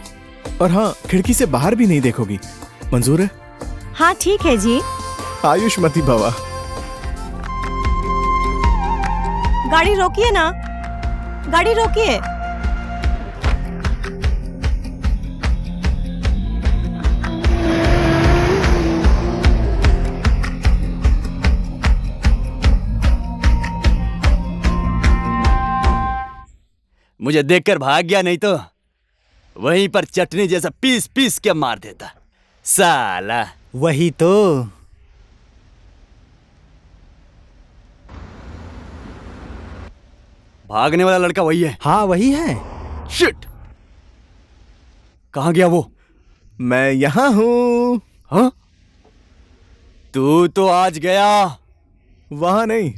और हाँ, खिड़की से बाहर भी नहीं देखोगी। मंजूर है? हाँ ठीक है जी। आयुष्मती भवा। गाड़ी रोकिए ना, गाड़ी रोकिए। मुझे देखकर भाग गया, नहीं तो वहीं पर चटनी जैसा पीस पीस के मार देता साला। वही तो। भागने वाला लड़का वही है। हाँ वही है। शिट, कहाँ गया वो? मैं यहाँ हूँ। हाँ, तू तो आज गया। वहां नहीं,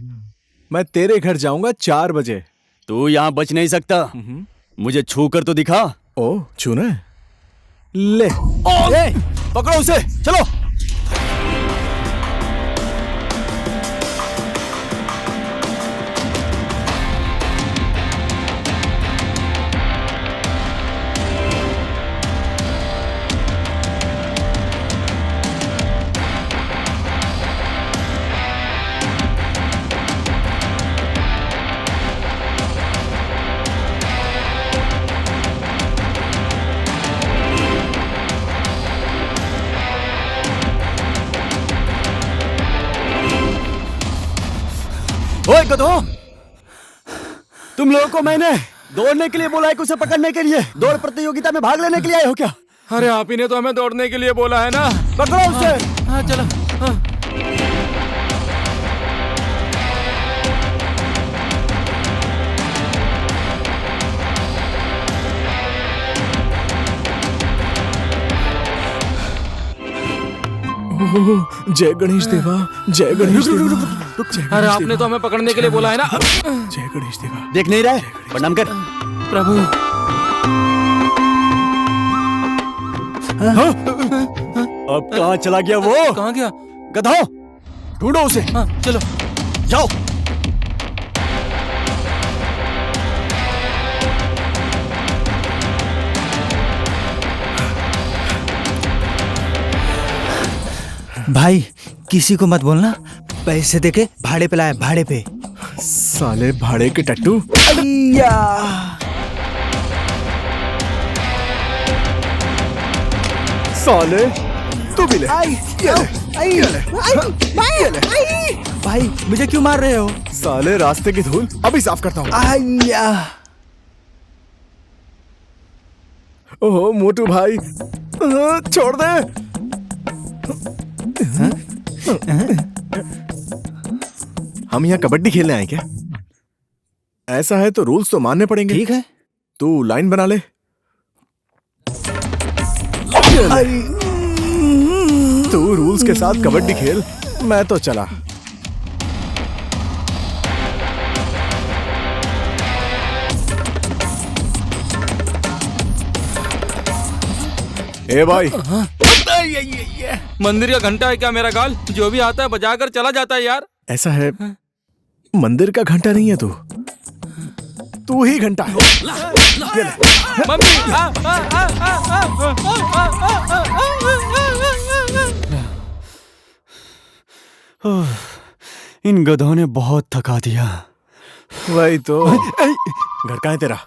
मैं तेरे घर जाऊंगा 4 बजे। तू यहाँ बच नहीं सकता। मुझे छू कर तो दिखा। ओ, छूना है? ले। ए, पकड़ो उसे, चलो। ओए गधो, तुम लोगों को मैंने दौड़ने के लिए बोला है कि उसे पकड़ने के लिए? दौड़ प्रतियोगिता में भाग लेने के लिए आए हो क्या? अरे आप ही ने तो हमें दौड़ने के लिए बोला है ना। पकड़ो उसे। हाँ चलो। हाँ। जय गणेश देवा, जय गणेश देवा। अरे आपने तो हमें पकड़ने के लिए बोला है ना। जय गणेश देवा। देख नहीं रहा है? प्रणाम कर। प्रभु। अब कहाँ चला गया वो? कहाँ गया? गधो, ढूंढो उसे। हाँ चलो जाओ। भाई किसी को मत बोलना, पैसे देके भाड़े पे लाया, भाड़े पे। साले भाड़े के टट्टू। साले तू भी ले। भाई मुझे क्यों मार रहे हो? साले रास्ते की धूल अभी साफ करता हूँ। ओह मोटू भाई, छोड़ दे। हम यहाँ कबड्डी खेलने आए क्या? ऐसा है तो रूल्स तो मानने पड़ेंगे। ठीक है। तू लाइन बना ले। तू रूल्स के साथ कबड्डी खेल, मैं तो चला। ए भाई, मंदिर का घंटा है क्या मेरा गाल? जो भी आता है बजाकर चला जाता है यार। ऐसा है, मंदिर का घंटा नहीं है तू ही घंटा है। ये ले। मम्मी। इन गधों ने बहुत थका दिया। वही तो। घर कहाँ है तेरा?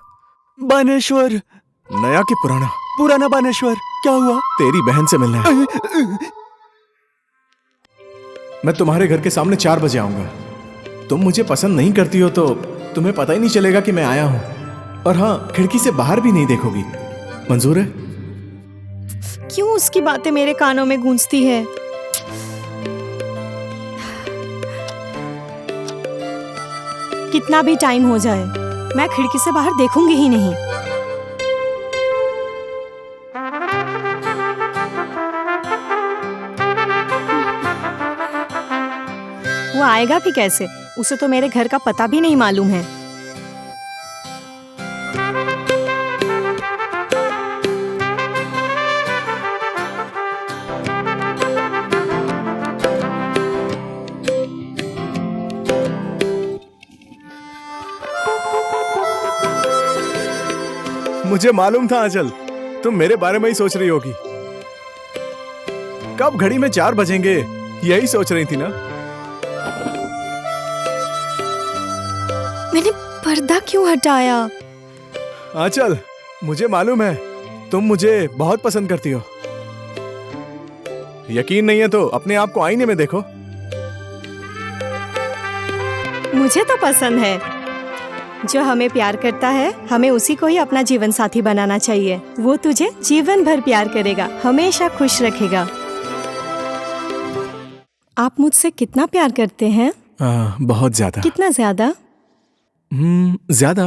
बानेश्वर। नया कि पुराना? पुराना बानेश्वर। क्या हुआ? तेरी बहन से मिलना है। मैं तुम्हारे घर के सामने 4 बजे आऊंगा। तुम मुझे पसंद नहीं करती हो तो तुम्हें पता ही नहीं चलेगा कि मैं आया हूं। और हाँ, खिड़की से बाहर भी नहीं देखोगी। मंजूर है? क्यों उसकी बातें मेरे कानों में गूंजती है? कितना भी टाइम हो जाए, मैं खिड़की से बाहर देखूंगी ही नहीं। वो आएगा भी कैसे? उसे तो मेरे घर का पता भी नहीं मालूम है। मुझे मालूम था आंचल, तुम मेरे बारे में ही सोच रही होगी। कब घड़ी में 4 बजेंगे यही सोच रही थी ना? मैंने पर्दा क्यों हटाया? आंचल, मुझे मालूम है तुम मुझे बहुत पसंद करती हो। यकीन नहीं है तो अपने आप को आईने में देखो। मुझे तो पसंद है। जो हमें प्यार करता है हमें उसी को ही अपना जीवन साथी बनाना चाहिए। वो तुझे जीवन भर प्यार करेगा, हमेशा खुश रखेगा। आप मुझसे कितना प्यार करते हैं? बहुत ज्यादा। कितना ज्यादा? ज्यादा।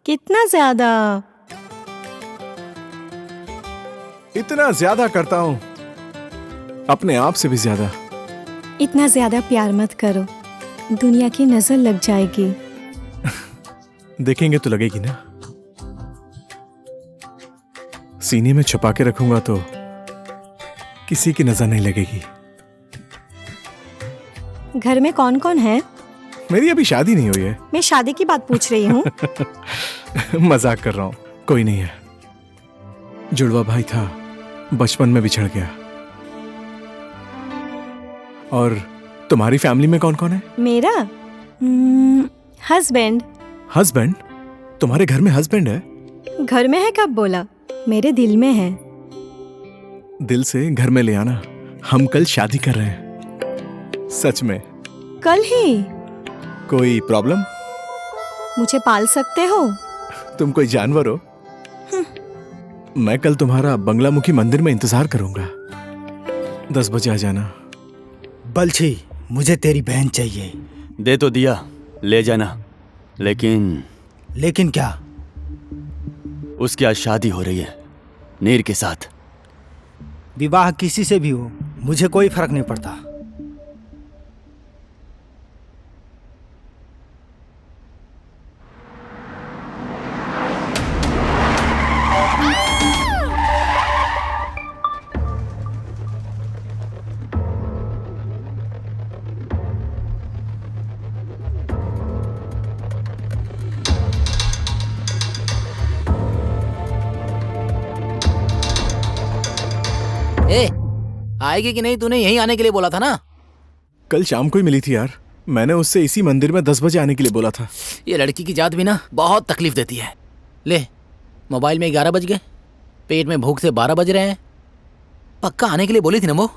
कितना ज्यादा? इतना ज्यादा करता हूँ, अपने आप से भी ज्यादा। इतना ज्यादा प्यार मत करो, दुनिया की नजर लग जाएगी। देखेंगे तो लगेगी ना। सीने में छुपा के रखूंगा तो किसी की नजर नहीं लगेगी। घर में कौन कौन है? मेरी अभी शादी नहीं हुई है। मैं शादी की बात पूछ रही हूँ। मजाक कर रहा हूँ, कोई नहीं है। जुड़वा भाई था, बचपन में बिछड़ गया। और तुम्हारी फैमिली में कौन कौन है? मेरा हस्बैंड। हस्बैंड? तुम्हारे घर में हस्बैंड है? घर में है कब बोला? मेरे दिल में है। दिल से घर में ले आना, हम कल शादी कर रहे हैं। सच में। कल ही? कोई प्रॉब्लम? मुझे पाल सकते हो? तुम कोई जानवर हो? मैं कल तुम्हारा बंगलामुखी मंदिर में इंतजार करूंगा। 10 बजे आ जाना। बलछी, मुझे तेरी बहन चाहिए। दे तो दिया, ले जाना। लेकिन क्या? उसकी आज शादी हो रही है नीर के साथ। विवाह किसी से भी हो, मुझे कोई फर्क नहीं पड़ता। ए, आएगी कि नहीं? तूने यहीं आने के लिए बोला था ना। कल शाम को ही मिली थी यार। मैंने उससे इसी मंदिर में 10 बजे आने के लिए बोला था। ये लड़की की जात भी ना बहुत तकलीफ देती है। ले, मोबाइल में 11 बज गए, पेट में भूख से 12 बज रहे हैं। पक्का आने के लिए बोली थी ना वो।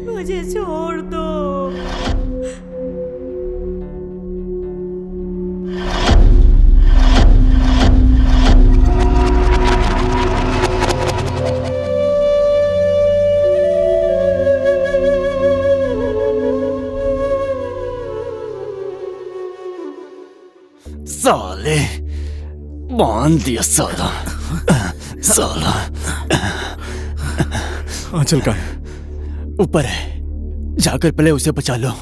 मुझे छोड़ दो। साले, बांध दिया साला। साला आंचल का है? ऊपर है, जाकर पहले उसे बचा लो।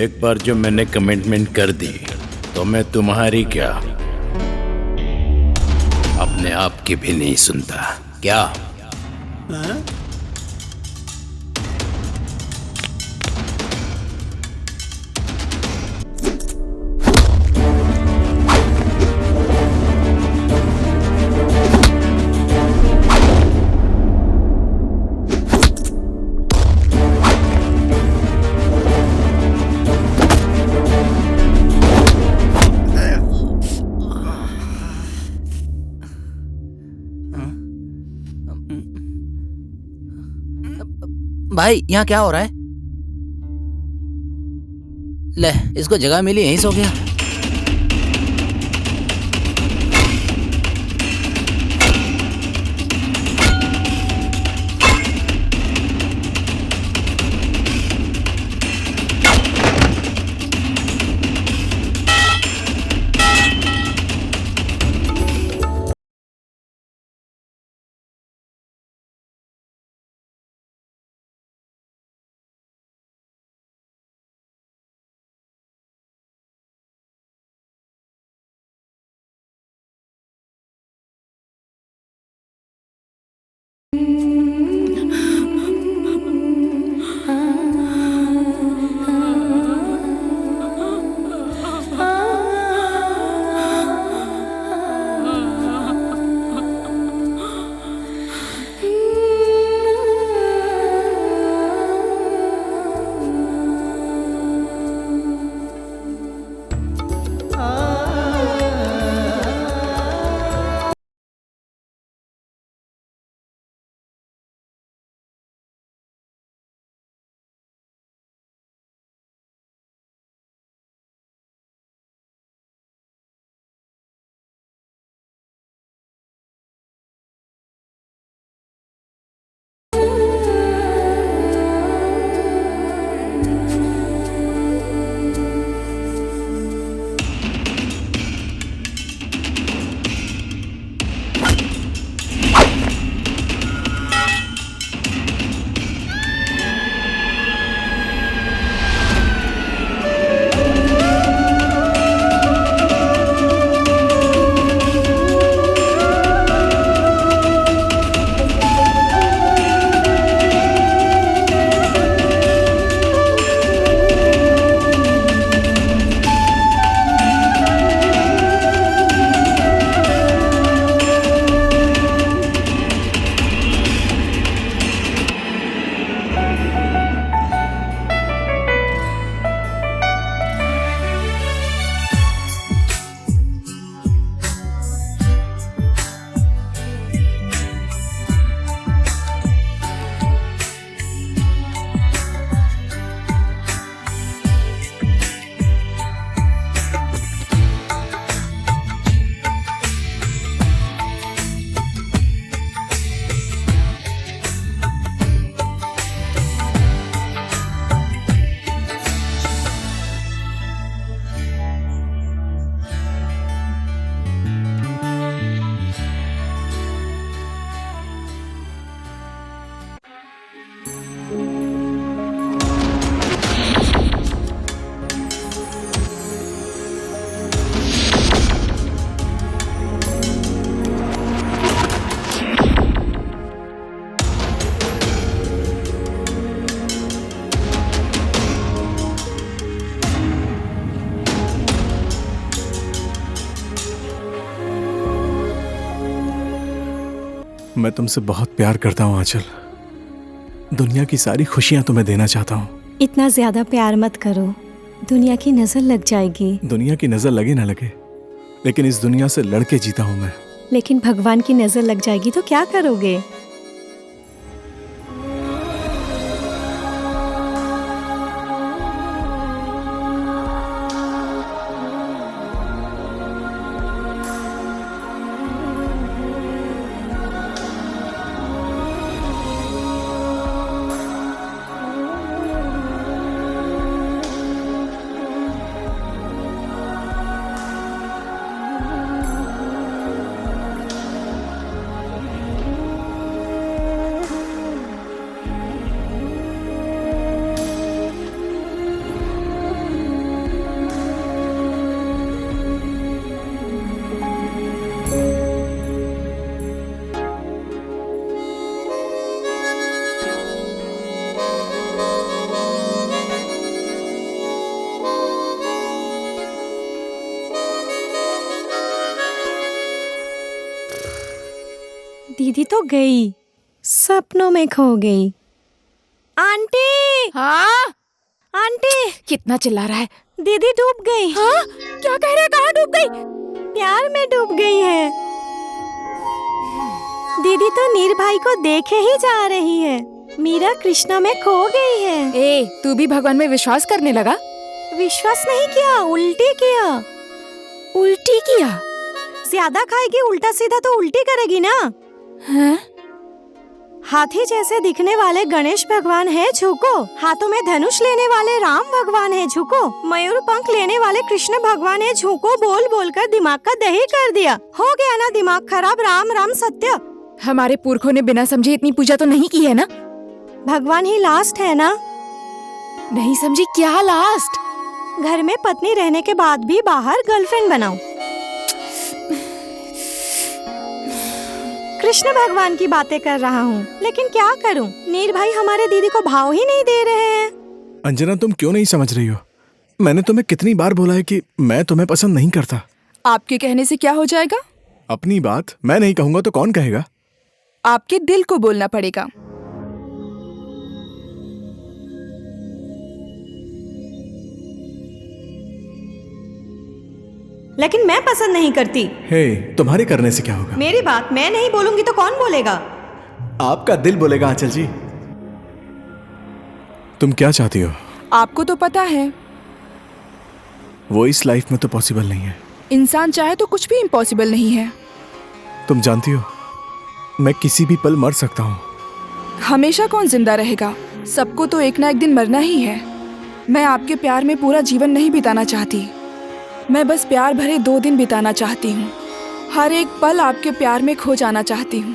एक बार जो मैंने कमिटमेंट कर दी तो मैं तुम्हारी क्या अपने आप की भी नहीं सुनता क्या? भाई यहाँ क्या हो रहा है? ले, इसको जगह मिली यहीं सो गया। मैं तुमसे बहुत प्यार करता हूँ आंचल। दुनिया की सारी खुशियाँ तुम्हें देना चाहता हूँ। इतना ज्यादा प्यार मत करो, दुनिया की नजर लग जाएगी। दुनिया की नजर लगे ना लगे, लेकिन इस दुनिया से लड़के जीता हूँ मैं। लेकिन भगवान की नजर लग जाएगी तो क्या करोगे? दीदी तो गई, सपनों में खो गई। आंटी, हाँ आंटी, कितना चिल्ला रहा है? दीदी डूब गई। हाँ क्या कह रहे? कहाँ डूब गई? प्यार में डूब गई है। दीदी तो नीर भाई को देखे ही जा रही है। मीरा कृष्णा में खो गई है। ए, तू भी भगवान में विश्वास करने लगा? विश्वास नहीं किया, उल्टी किया। उल्टी किया? ज्यादा खाएगी उल्टा सीधा तो उल्टी करेगी ना। हाँ? हाथी जैसे दिखने वाले गणेश भगवान है झुको, हाथों में धनुष लेने वाले राम भगवान है झुको, मयूर पंख लेने वाले कृष्ण भगवान है झुको। बोल बोल कर दिमाग का दही कर दिया। हो गया ना दिमाग खराब। राम राम सत्य। हमारे पुरखों ने बिना समझे इतनी पूजा तो नहीं की है ना? भगवान ही लास्ट है ना। नहीं समझी क्या लास्ट? घर में पत्नी रहने के बाद भी बाहर गर्लफ्रेंड बनाओ। कृष्ण भगवान की बातें कर रहा हूँ, लेकिन क्या करूँ, नीर भाई हमारे दीदी को भाव ही नहीं दे रहे हैं। अंजना, तुम क्यों नहीं समझ रही हो? मैंने तुम्हें कितनी बार बोला है कि मैं तुम्हें पसंद नहीं करता। आपके कहने से क्या हो जाएगा? अपनी बात मैं नहीं कहूंगा तो कौन कहेगा? आपके दिल को बोलना पड़ेगा। लेकिन मैं पसंद नहीं करती। हे, तुम्हारे करने से क्या होगा? मेरी बात मैं नहीं बोलूंगी तो कौन बोलेगा? आपका दिल बोलेगा आंचल जी। तुम क्या चाहती हो? आपको तो पता है, वो इस लाइफ में तो पॉसिबल नहीं है। इंसान चाहे तो कुछ भी इम्पॉसिबल नहीं है। तुम जानती हो, मैं किसी भी पल मर सकता हूँ। हमेशा कौन जिंदा रहेगा? सबको तो एक ना एक दिन मरना ही है। मैं आपके प्यार में पूरा जीवन नहीं बिताना चाहती। मैं बस प्यार भरे 2 दिन बिताना चाहती हूँ। हर एक पल आपके प्यार में खो जाना चाहती हूँ।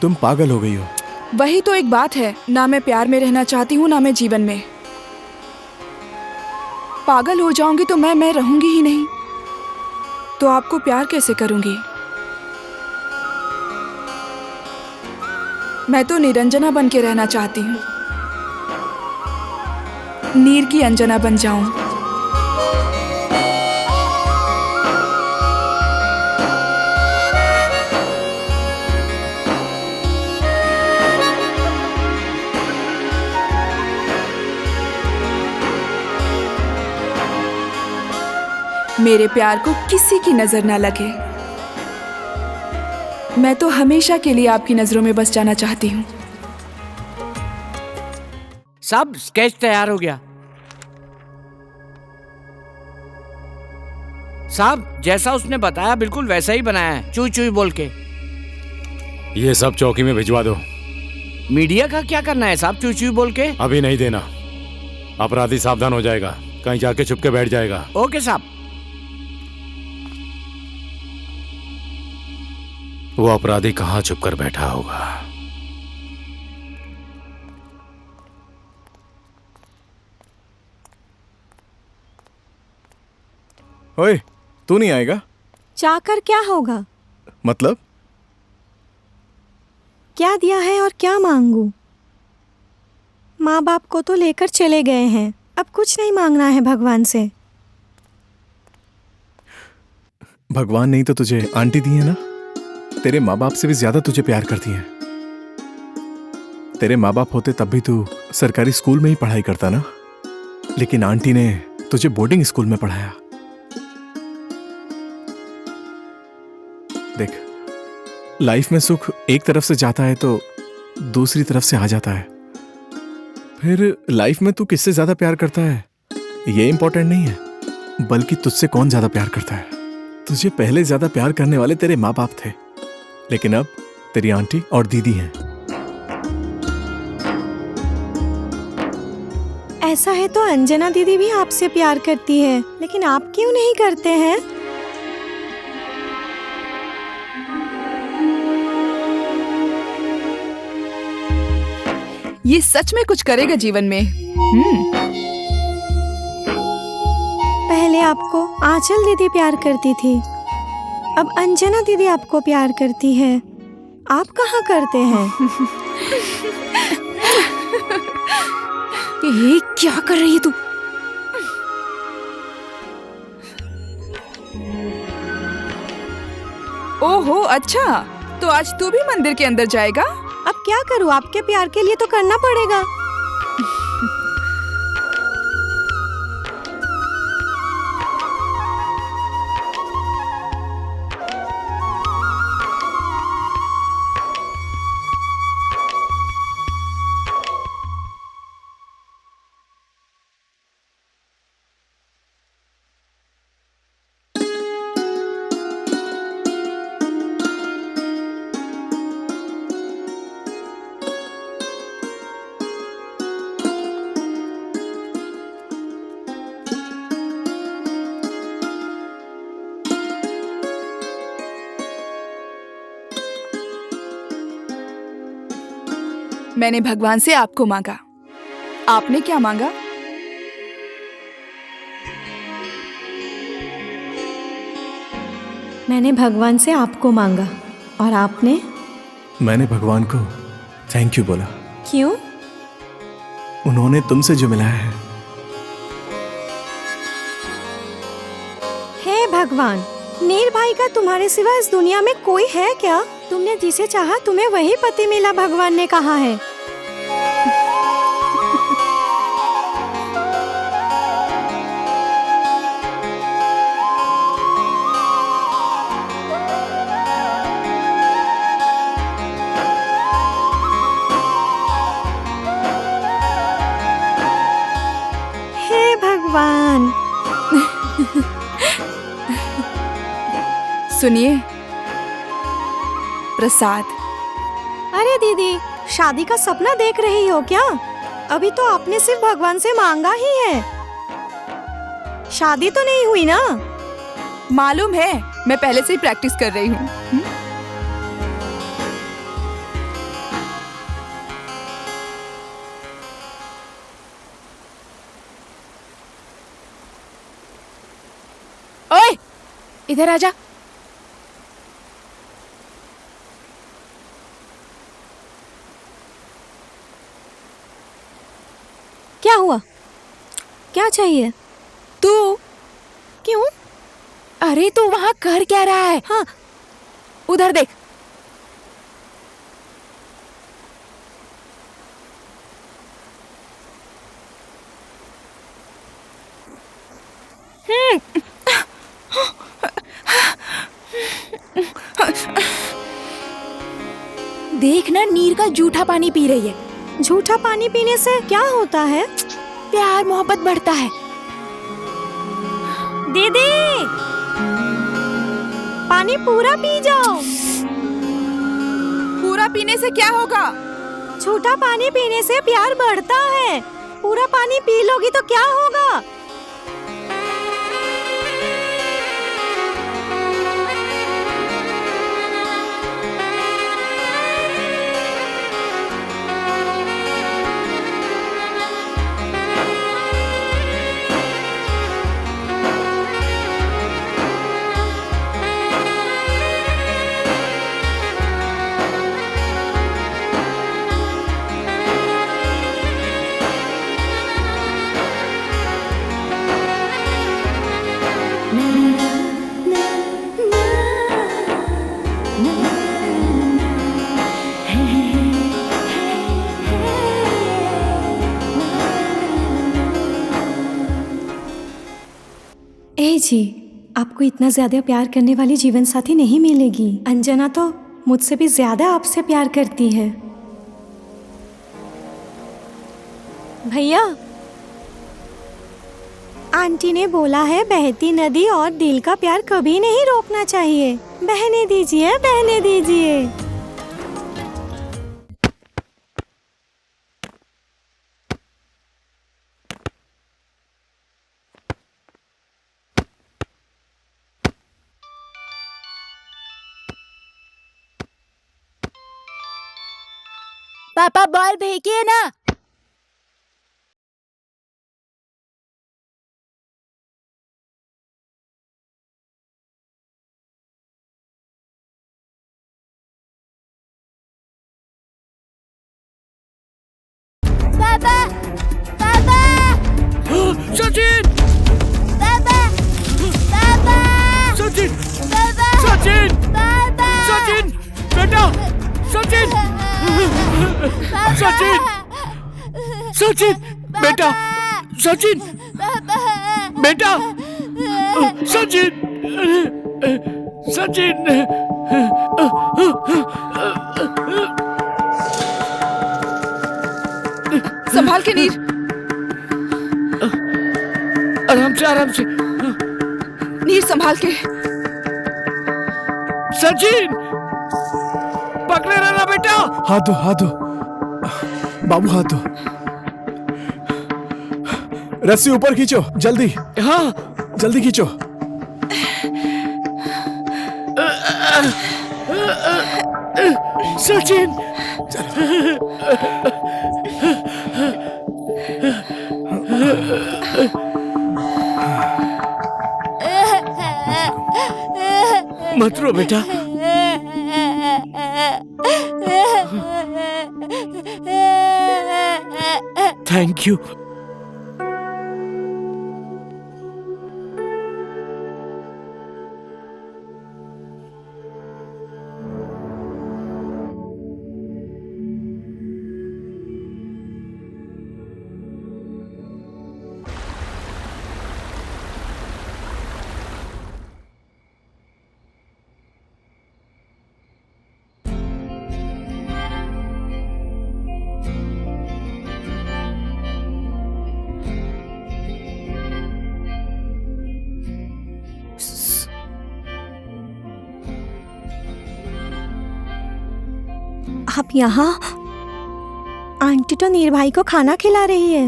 तुम पागल हो गई हो। वही तो एक बात है, ना मैं प्यार में रहना चाहती हूँ ना मैं जीवन में। पागल हो जाऊंगी तो मैं रहूंगी ही नहीं, तो आपको प्यार कैसे करूंगी? मैं तो निरंजना बन के रहना चाहती हूँ, नीर की अंजना बन जाऊं। मेरे प्यार को किसी की नजर ना लगे। मैं तो हमेशा के लिए आपकी नजरों में बस जाना चाहती हूँ। सब स्केच तैयार हो गया साहब, जैसा उसने बताया बिल्कुल वैसा ही बनाया है, चुई चुई बोल के। ये सब चौकी में भिजवा दो। मीडिया का क्या करना है साहब, चुई चुई बोल के? अभी नहीं देना, अपराधी सावधान हो जाएगा, कहीं जाके छुप के बैठ जाएगा। ओके साहब। वो अपराधी कहाँ छुप कर बैठा होगा? ओए, तू नहीं आएगा? जाकर क्या होगा? मतलब? क्या दिया है और क्या मांगू? माँ बाप को तो लेकर चले गए हैं, अब कुछ नहीं मांगना है भगवान से। भगवान नहीं तो तुझे आंटी दी है ना। तेरे माँ बाप से भी ज्यादा तुझे प्यार करती है। तेरे माँ बाप होते तब भी तू सरकारी स्कूल में ही पढ़ाई करता ना, लेकिन आंटी ने तुझे बोर्डिंग स्कूल में पढ़ाया। देख, लाइफ में सुख एक तरफ से जाता है तो दूसरी तरफ से आ जाता है। फिर लाइफ में तू किससे ज्यादा प्यार करता है ये इंपॉर्टेंट नहीं है, बल्कि तुझसे कौन ज्यादा प्यार करता है। तुझे पहले ज्यादा प्यार करने वाले तेरे माँ बाप थे, लेकिन अब तेरी आंटी और दीदी हैं। ऐसा है तो अंजना दीदी भी आपसे प्यार करती है, लेकिन आप क्यों नहीं करते हैं? ये सच में कुछ करेगा जीवन में। पहले आपको आंचल दीदी प्यार करती थी, अब अंजना दीदी आपको प्यार करती है। आप कहाँ करते हैं? ये क्या कर रही है तू? ओहो, अच्छा तो आज तू भी मंदिर के अंदर जाएगा? अब क्या करूँ, आपके प्यार के लिए तो करना पड़ेगा। मैंने भगवान से आपको मांगा, आपने क्या मांगा? मैंने भगवान से आपको मांगा और आपने? मैंने भगवान को थैंक यू बोला। क्यों? उन्होंने तुमसे जो मिलाया है। हे भगवान, नीर भाई का तुम्हारे सिवा इस दुनिया में कोई है क्या? तुमने जिसे चाहा तुम्हें वही पति मिला, भगवान ने कहा है। हे भगवान। सुनिए, प्रसाद। अरे दीदी, शादी का सपना देख रही हो क्या? अभी तो आपने सिर्फ भगवान से मांगा ही है, शादी तो नहीं हुई ना? मालूम है, मैं पहले से ही प्रैक्टिस कर रही हूँ। ओए, इधर आजा। क्या हुआ? क्या चाहिए? तू क्यों? अरे तू वहाँ कर क्या रहा है? हाँ, उधर देख। देखना, नीर का जूठा पानी पी रही है। झूठा पानी पीने से क्या होता है? प्यार मोहब्बत बढ़ता है। दीदी, पानी पूरा पी जाओ। पूरा पीने से क्या होगा? झूठा पानी पीने से प्यार बढ़ता है। पूरा पानी पी लोगी तो क्या होगा? ए जी, आपको इतना ज्यादा प्यार करने वाली जीवन साथी नहीं मिलेगी। अंजना तो मुझसे भी ज्यादा आपसे प्यार करती है। भैया, आंटी ने बोला है बहती नदी और दिल का प्यार कभी नहीं रोकना चाहिए। बहने दीजिए, बहने दीजिए। पापा बॉल फेंकिए ना। पापा, पापा, सचिन, पापा, पापा, सचिन, पापा, सचिन, पापा। सचिन, बेटा, सचिन, सचिन, बेटा, सचिन, बेटा, सचिन, सचिन। संभाल के नीर। आराम से, आराम से। नीर संभाल के। सचिन, पकड़े रहना बेटा। हाथ दो, हाथ दो। बाबू हाथ दो। रस्सी ऊपर खींचो, जल्दी। हाँ, जल्दी खींचो। सचिन। मत रो बेटा। Thank you. आप यहाँ? आंटी तो नीर भाई को खाना खिला रही है।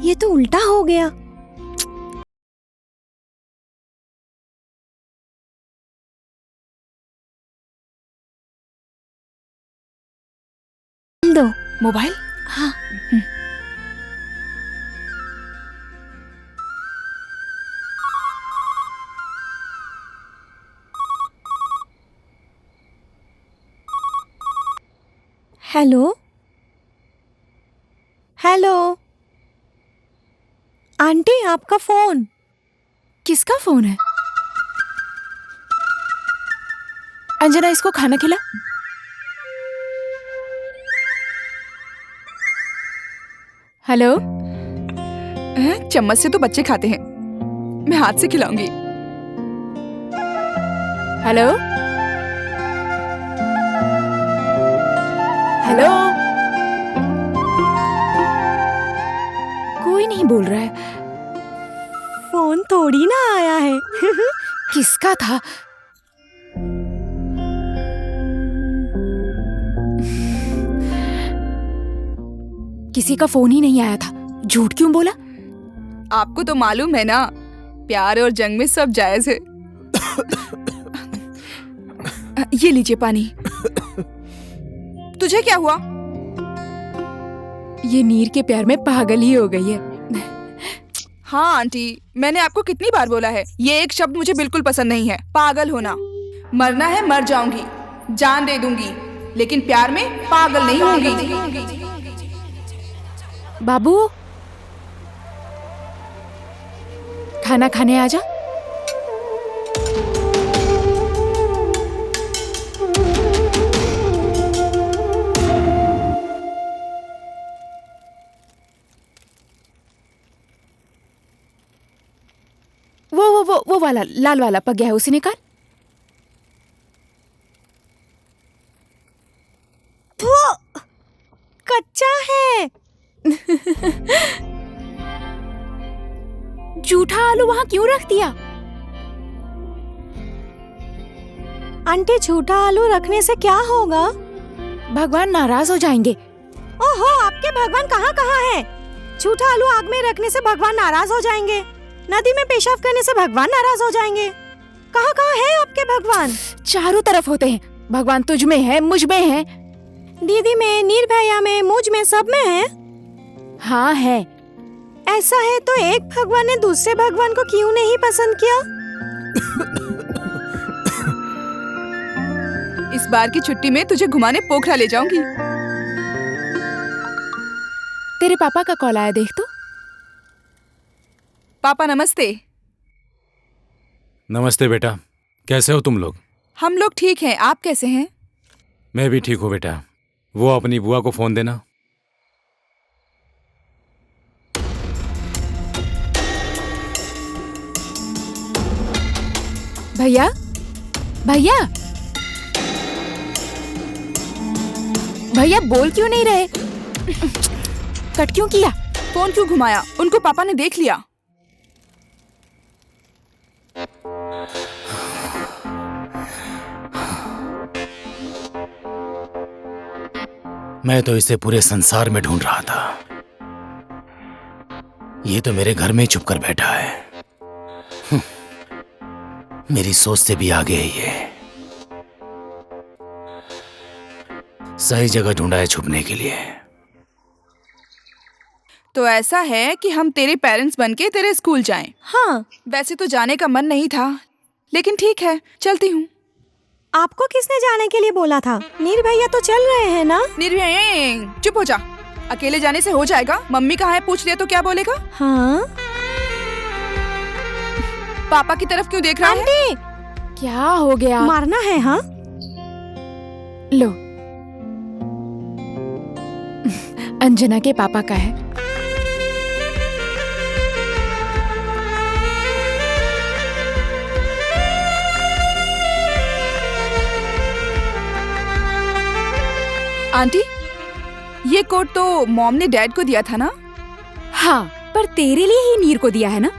ये तो उल्टा हो गया। दो मोबाइल। हाँ। हेलो, हेलो आंटी, आपका फोन। किसका फोन है? अंजना, इसको खाना खिला। हेलो। चम्मच से तो बच्चे खाते हैं, मैं हाथ से खिलाऊंगी। Hello, hello. कोई नहीं बोल रहा है। फोन थोड़ी ना आया है। किसका था? किसी का फोन ही नहीं आया था। झूठ क्यों बोला? आपको तो मालूम है ना, प्यार और जंग में सब जायज है। ये लीजिए पानी। तुझे क्या हुआ? ये नीर के प्यार में पागल ही हो गई है। हाँ आंटी, मैंने आपको कितनी बार बोला है, ये एक शब्द मुझे बिल्कुल पसंद नहीं है, पागल होना। मरना है मर जाऊंगी, जान दे दूंगी, लेकिन प्यार में पागल नहीं होंगी। बाबू, खाना खाने आजा। वो वाला लाल वाला पक गया है, उसे निकाल। वो कच्चा है। जूठा आलू वहां क्यों रख दिया? आंटी, झूठा आलू रखने से क्या होगा? भगवान नाराज हो जाएंगे। ओहो, आपके भगवान कहाँ कहाँ है? झूठा आलू आग में रखने से भगवान नाराज हो जाएंगे, नदी में पेशाब करने से भगवान नाराज हो जाएंगे। कहाँ कहाँ है आपके भगवान? चारों तरफ होते हैं भगवान। तुझ में है, मुझ में है, दीदी में, नीर भैया में, मुझ में, सब में है। हाँ है। ऐसा है तो एक भगवान ने दूसरे भगवान को क्यों नहीं पसंद किया? इस बार की छुट्टी में तुझे घुमाने पोखरा ले जाऊंगी। तेरे पापा का कॉल आया, देख तो। पापा नमस्ते। नमस्ते बेटा, कैसे हो तुम लोग? हम लोग ठीक हैं, आप कैसे हैं? मैं भी ठीक हूँ बेटा। वो अपनी बुआ को फोन देना। भैया भैया भैया बोल क्यों नहीं रहे? कट क्यों किया? फोन क्यों घुमाया? उनको पापा ने देख लिया। मैं तो इसे पूरे संसार में ढूंढ रहा था। ये तो मेरे घर में ही छुप कर बैठा है। मेरी सोच से भी आगे है ये। सही जगह ढूंढा है छुपने के लिए। तो ऐसा है कि हम तेरे पेरेंट्स बनके तेरे स्कूल जाएं। हाँ, वैसे तो जाने का मन नहीं था, लेकिन ठीक है, चलती हूँ। आपको किसने जाने के लिए बोला था? नीर भैया तो चल रहे हैं ना? निर्भय, चुप हो जा। अकेले जाने से हो जाएगा? मम्मी कहाँ है पूछ लिया तो क्या बोलेगा? हाँ पापा की तरफ क्यों देख रहा है? आंटी, क्या हो गया? मारना है? हाँ लो, अंजना के पापा का है। आंटी, ये कोट तो मॉम ने डैड को दिया था ना? हाँ, पर तेरे लिए ही नीर को दिया है ना?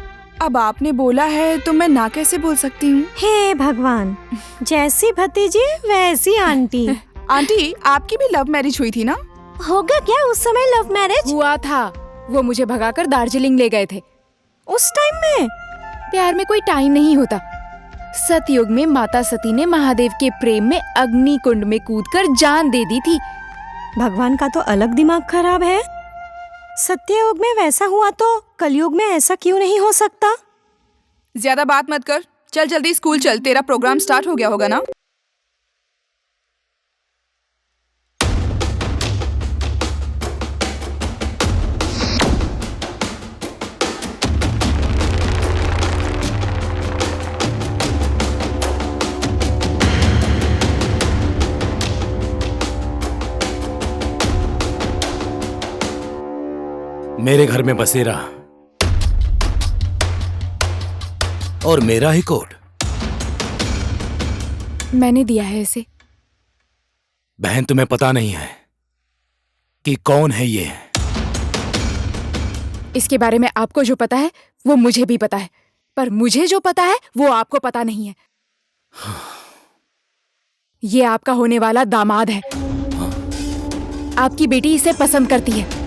अब आपने बोला है तो मैं ना कैसे बोल सकती हूँ? हे भगवान, जैसी भतीजी वैसी आंटी। आंटी, आपकी भी लव मैरिज हुई थी ना? होगा क्या उस समय लव मैरिज? हुआ था। वो मुझे भगाकर दार्जिलिंग ले गए थे। उस टाइम में? प्यार में कोई टाइम नहीं होता। सतयुग में माता सती ने महादेव के प्रेम में अग्नि कुंड में कूदकर जान दे दी थी। भगवान का तो अलग दिमाग खराब है। सत्ययुग में वैसा हुआ तो कलयुग में ऐसा क्यों नहीं हो सकता? ज्यादा बात मत कर, चल जल्दी स्कूल चल। तेरा प्रोग्राम स्टार्ट हो गया होगा ना? मेरे घर में बसेरा और मेरा ही कोट। मैंने दिया है इसे। बहन, तुम्हें पता नहीं है कि कौन है ये? इसके बारे में आपको जो पता है वो मुझे भी पता है, पर मुझे जो पता है वो आपको पता नहीं है। ये आपका होने वाला दामाद है। आपकी बेटी इसे पसंद करती है।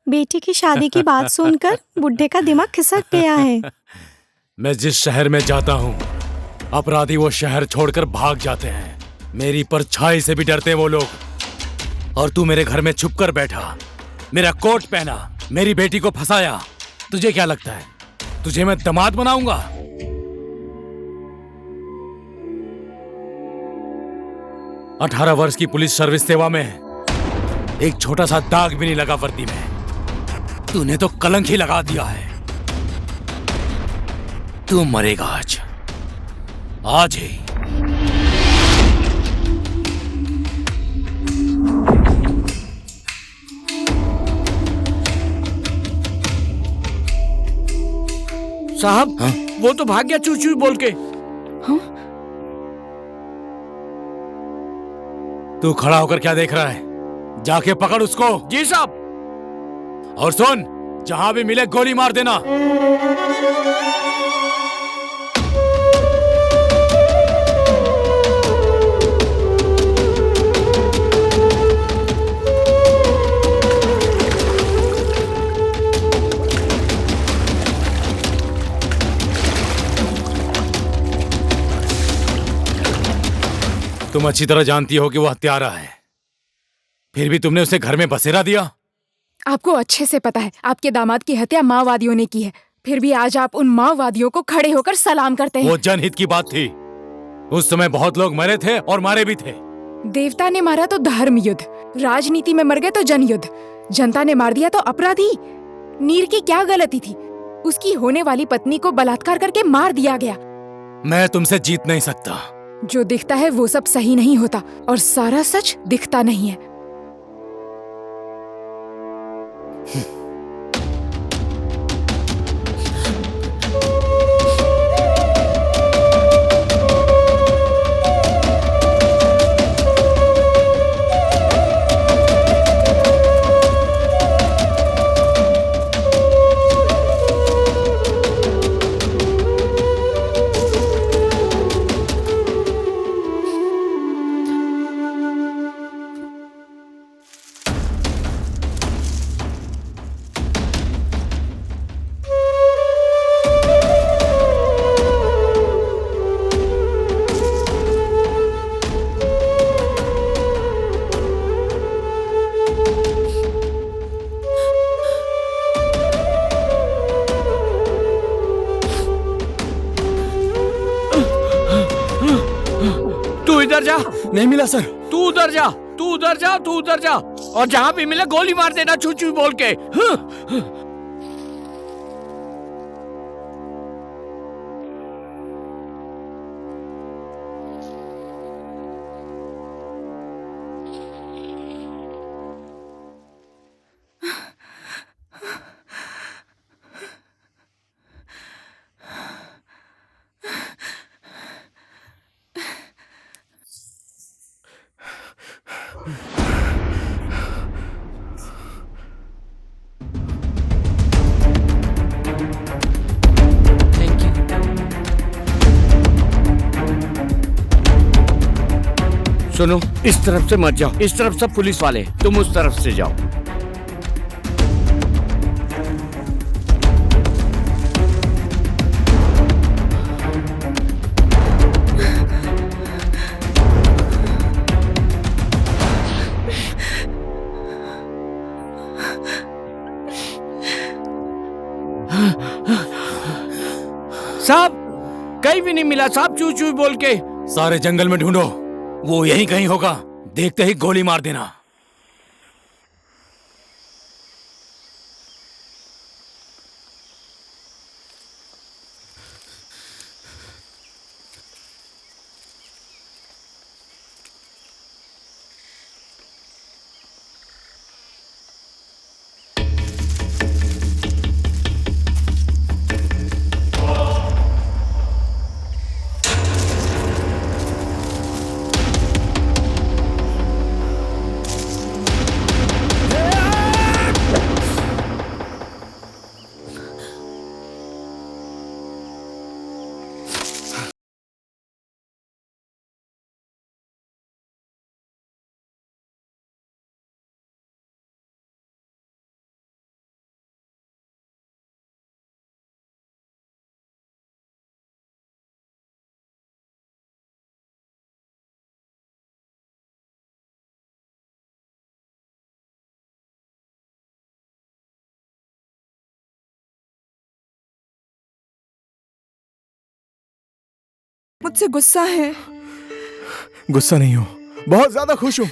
बेटी की शादी की बात सुनकर बुढ़े का दिमाग खिसक गया है। मैं जिस शहर में जाता हूँ, अपराधी वो शहर छोड़कर भाग जाते हैं। मेरी परछाई से भी डरते वो लोग। और तू मेरे घर में छुप कर बैठा, मेरा कोट पहना, मेरी बेटी को फंसाया। तुझे क्या लगता है तुझे मैं दामाद बनाऊंगा? 18 वर्ष की पुलिस सर्विस सेवा में एक छोटा सा दाग भी नहीं लगा वर्दी में। तूने तो कलंक ही लगा दिया है। तू मरेगा आज, आज ही। साहब, हाँ? वो तो भाग गया चू चू बोल के। तू खड़ा होकर क्या देख रहा है? जाके पकड़ उसको। जी साहब। और सुन, जहां भी मिले गोली मार देना। तुम अच्छी तरह जानती हो कि वो हत्यारा है, फिर भी तुमने उसे घर में बसेरा दिया। आपको अच्छे से पता है आपके दामाद की हत्या माओवादियों ने की है, फिर भी आज आप उन माओवादियों को खड़े होकर सलाम करते हैं। वो जनहित की बात थी। उस समय बहुत लोग मरे थे और मारे भी थे। देवता ने मारा तो धर्म युद्ध, राजनीति में मर गए तो जन युद्ध, जनता ने मार दिया तो अपराधी। नीर की क्या गलती थी? उसकी होने वाली पत्नी को बलात्कार करके मार दिया गया। मैं तुमसे जीत नहीं सकता। जो दिखता है वो सब सही नहीं होता और सारा सच दिखता नहीं है। इधर जा। नहीं मिला सर। तू उधर जा, तू उधर जा, तू उधर जा, और जहां भी मिले गोली मार देना चू चू बोल के। सुनो, इस तरफ से मत जाओ, इस तरफ सब पुलिस वाले, तुम उस तरफ से जाओ। साहब, कहीं भी नहीं मिला साहब, चू चू बोल के। सारे जंगल में ढूंढो, वो यहीं कहीं होगा, देखते ही गोली मार देना। मुझसे गुस्सा है? गुस्सा नहीं हो, बहुत ज्यादा खुश हूं।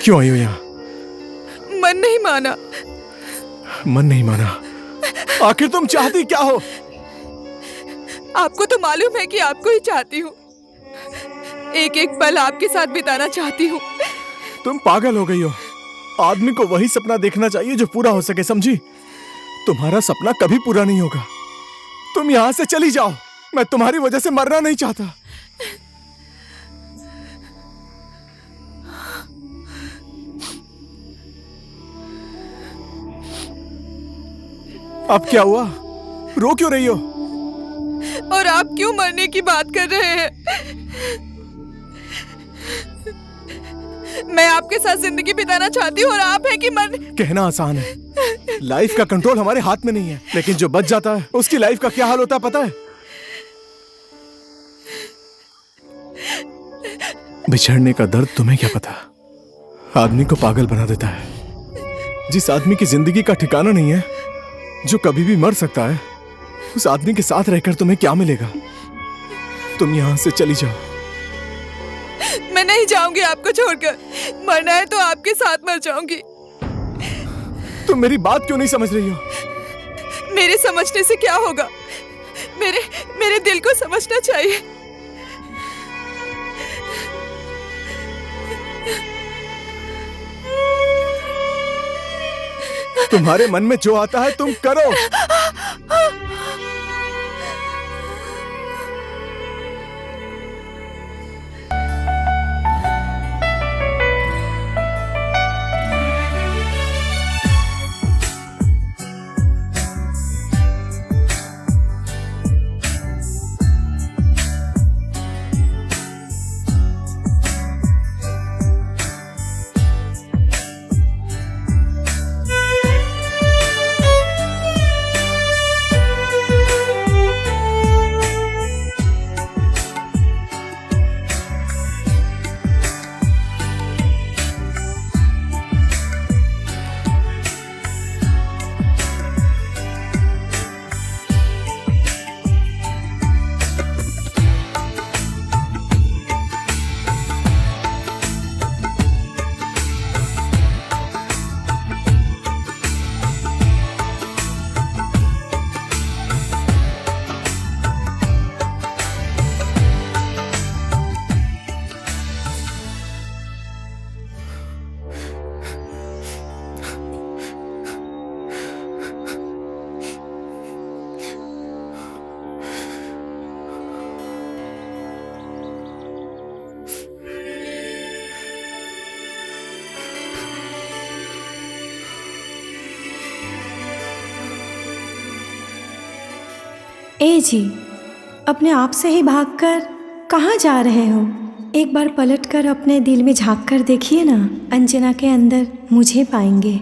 क्यों आई हो यहाँ? मन नहीं माना। मन नहीं माना? आखिर तुम चाहती क्या हो? आपको तो मालूम है कि आपको ही चाहती हूँ। एक एक पल आपके साथ बिताना चाहती हूँ। तुम पागल हो गई हो। आदमी को वही सपना देखना चाहिए जो पूरा हो सके, समझी? तुम्हारा सपना कभी पूरा नहीं होगा। तुम यहां से चली जाओ, मैं तुम्हारी वजह से मरना नहीं चाहता। अब क्या हुआ? रो क्यों रही हो? और आप क्यों मरने की बात कर रहे हैं? मैं आपके साथ जिंदगी बिताना चाहती हूँ और आप हैं कि मर। कहना आसान है, लाइफ का कंट्रोल हमारे हाथ में नहीं है, लेकिन जो बच जाता है उसकी लाइफ का क्या हाल होता है पता है? बिछड़ने का दर्द तुम्हें क्या पता, आदमी को पागल बना देता है। जिस आदमी की जिंदगी का ठिकाना नहीं है, जो कभी भी मर सकता है, उस आदमी के साथ रहकर तुम्हें क्या मिलेगा? तुम यहां से चली जाओ। मैं नहीं जाऊंगी आपको छोड़कर। मरना है तो आपके साथ मर जाऊंगी। तुम मेरी बात क्यों नहीं समझ रही हो? मेरे समझने से क्या होगा? मेरे दिल को समझना चाहिए। तुम्हारे मन में जो आता है तुम करो। ए जी, अपने आप से ही भागकर कहाँ जा रहे हो? एक बार पलटकर अपने दिल में झांक कर देखिए ना, अंजना के अंदर मुझे पाएंगे।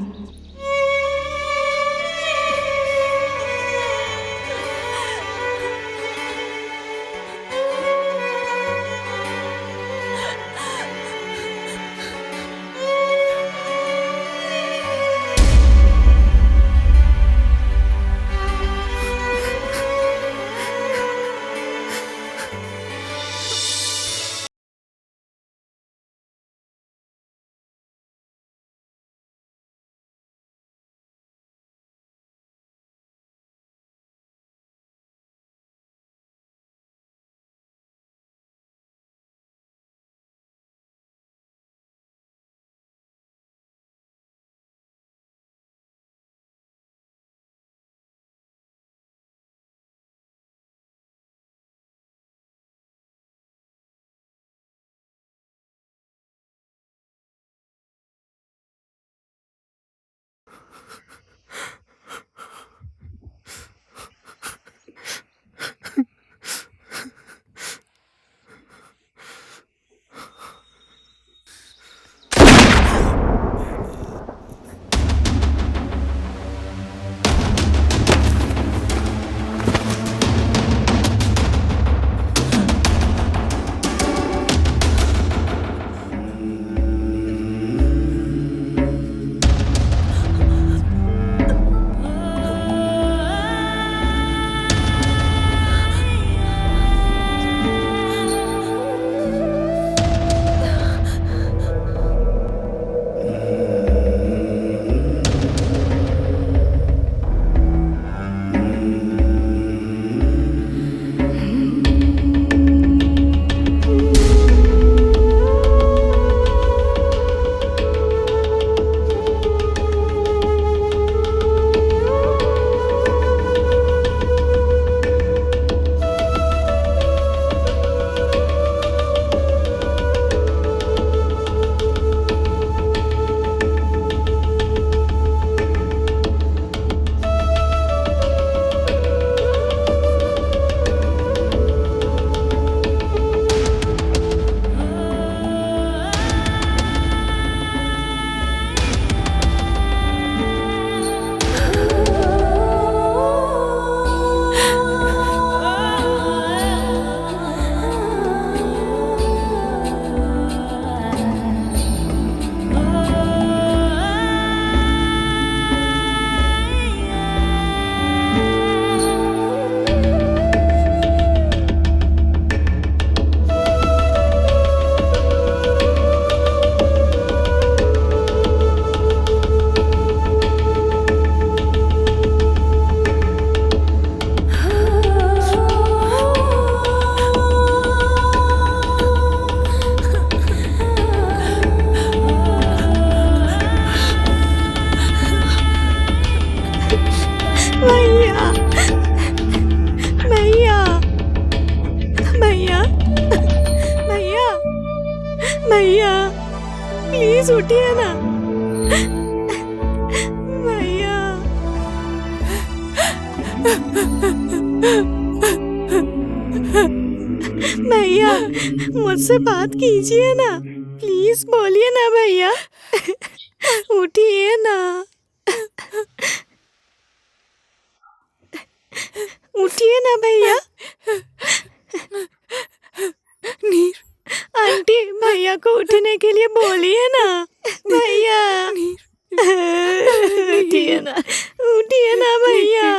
प्लीज उठिए ना भैया। भैया मुझसे बात कीजिए ना, प्लीज बोलिए ना भैया। उठिए ना, उठिए ना भैया। नीर, आंटी भैया को उठने के लिए बोलिए ना भैया। उठिए ना, उठिए ना भैया।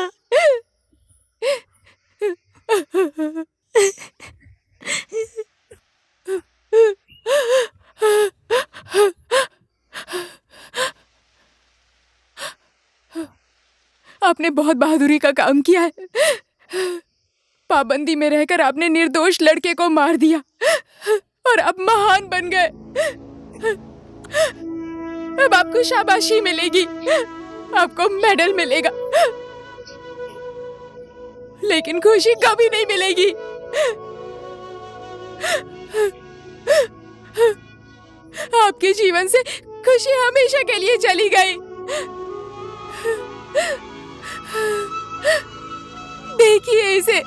आपने बहुत बहादुरी का काम किया है। पाबंदी में रहकर आपने निर्दोष लड़के को मार दिया और अब महान बन गए। अब आपको शाबाशी मिलेगी, आपको मेडल मिलेगा, लेकिन खुशी कभी नहीं मिलेगी। आपके जीवन से खुशी हमेशा के लिए चली गई। देखिए इसे,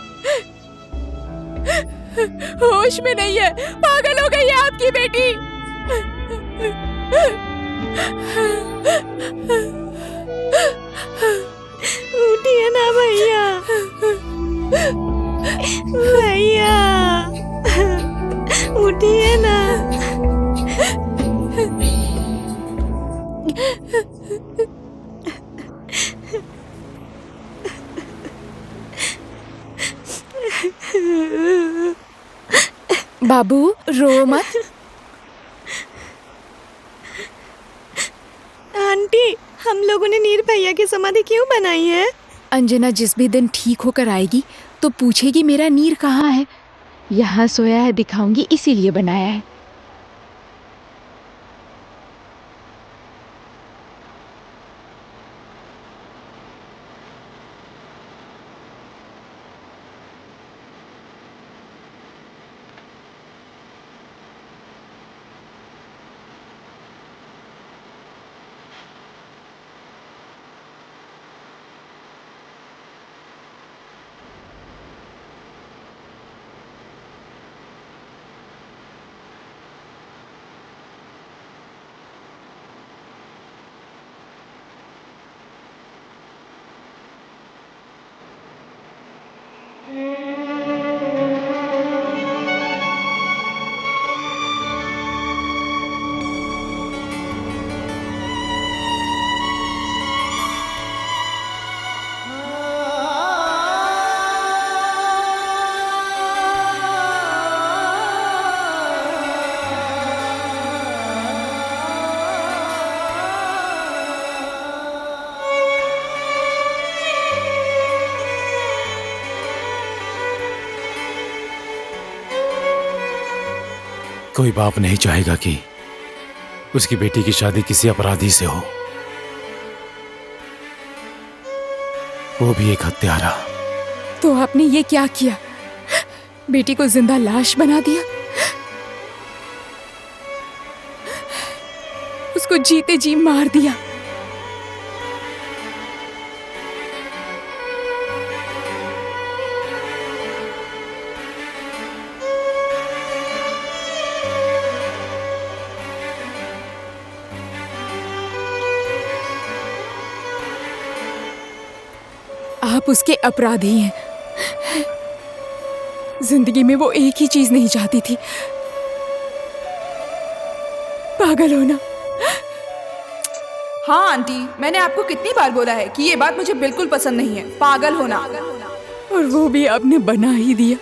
होश में नहीं है, पागल हो गई है आपकी बेटी। उठिए ना भैया, भैया उठिए ना। बाबू रो मत। आंटी हम लोगों ने नीर भैया की समाधि क्यों बनाई है? अंजना जिस भी दिन ठीक होकर आएगी तो पूछेगी मेरा नीर कहाँ है। यहाँ सोया है दिखाऊंगी, इसीलिए बनाया है। कोई बाप नहीं चाहेगा कि उसकी बेटी की शादी किसी अपराधी से हो, वो भी एक हत्यारा। तो आपने ये क्या किया? बेटी को जिंदा लाश बना दिया, उसको जीते जी मार दिया। आप उसके अपराधी हैं। जिंदगी में वो एक ही चीज नहीं चाहती थी, पागल होना। हाँ आंटी, मैंने आपको कितनी बार बोला है कि ये बात मुझे बिल्कुल पसंद नहीं है, पागल होना। और वो भी आपने बना ही दिया।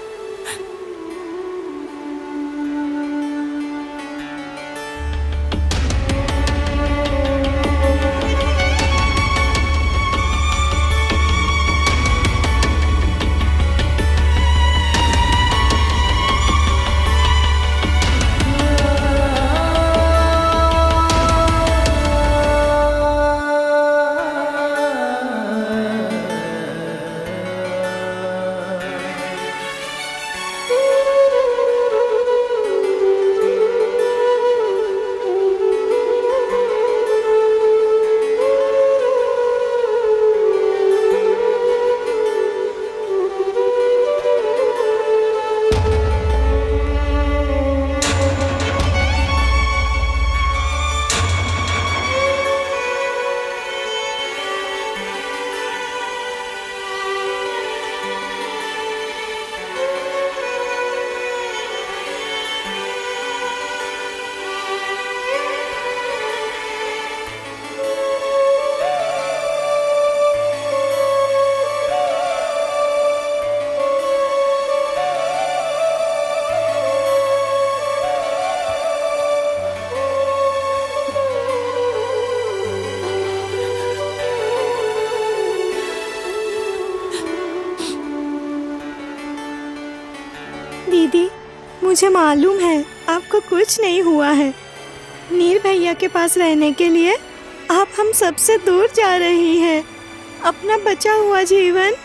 मुझे मालूम है आपको कुछ नहीं हुआ है। नीर भैया के पास रहने के लिए आप हम सबसे दूर जा रही हैं। अपना बचा हुआ जीवन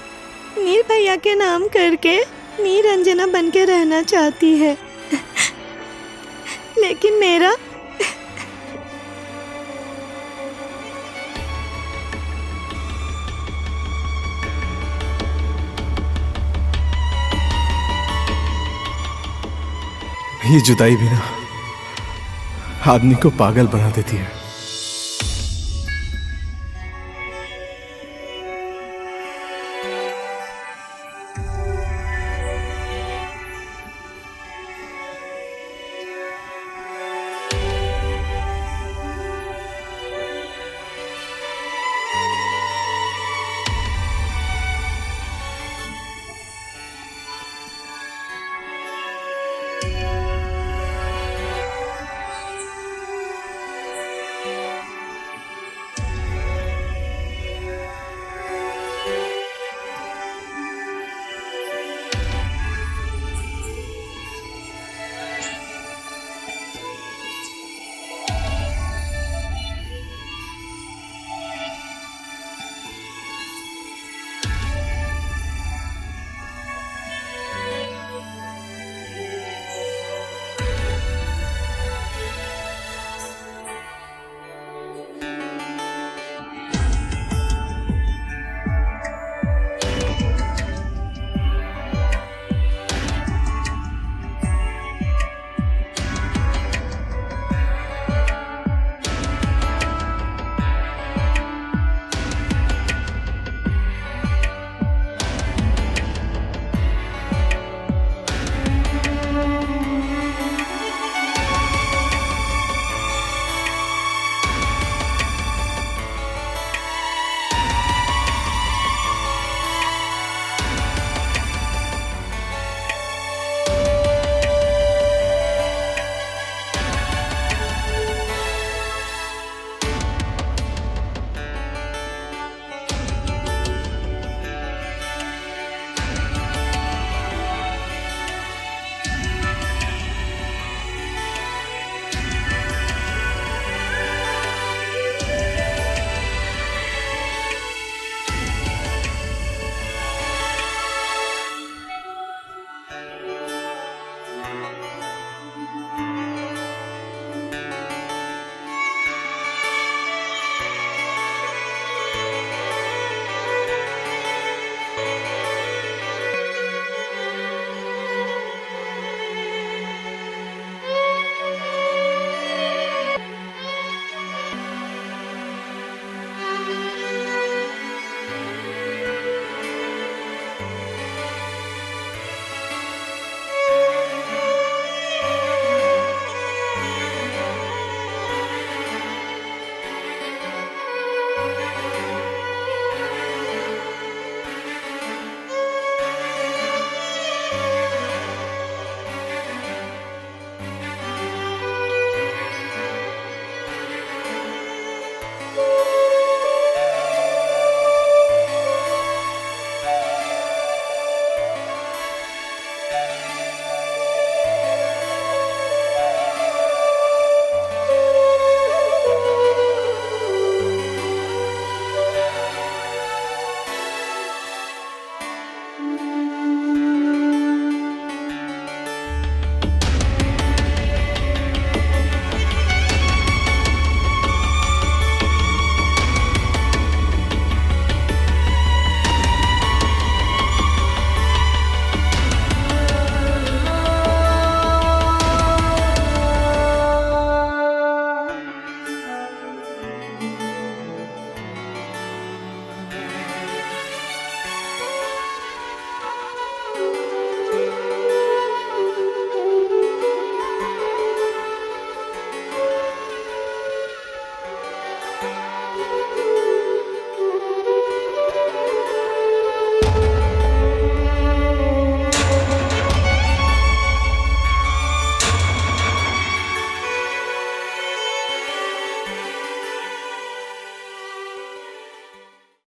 नीर भैया के नाम करके नीरंजना बन के रहना चाहती है। लेकिन मेरा ये जुदाई भी ना आदमी को पागल बना देती है।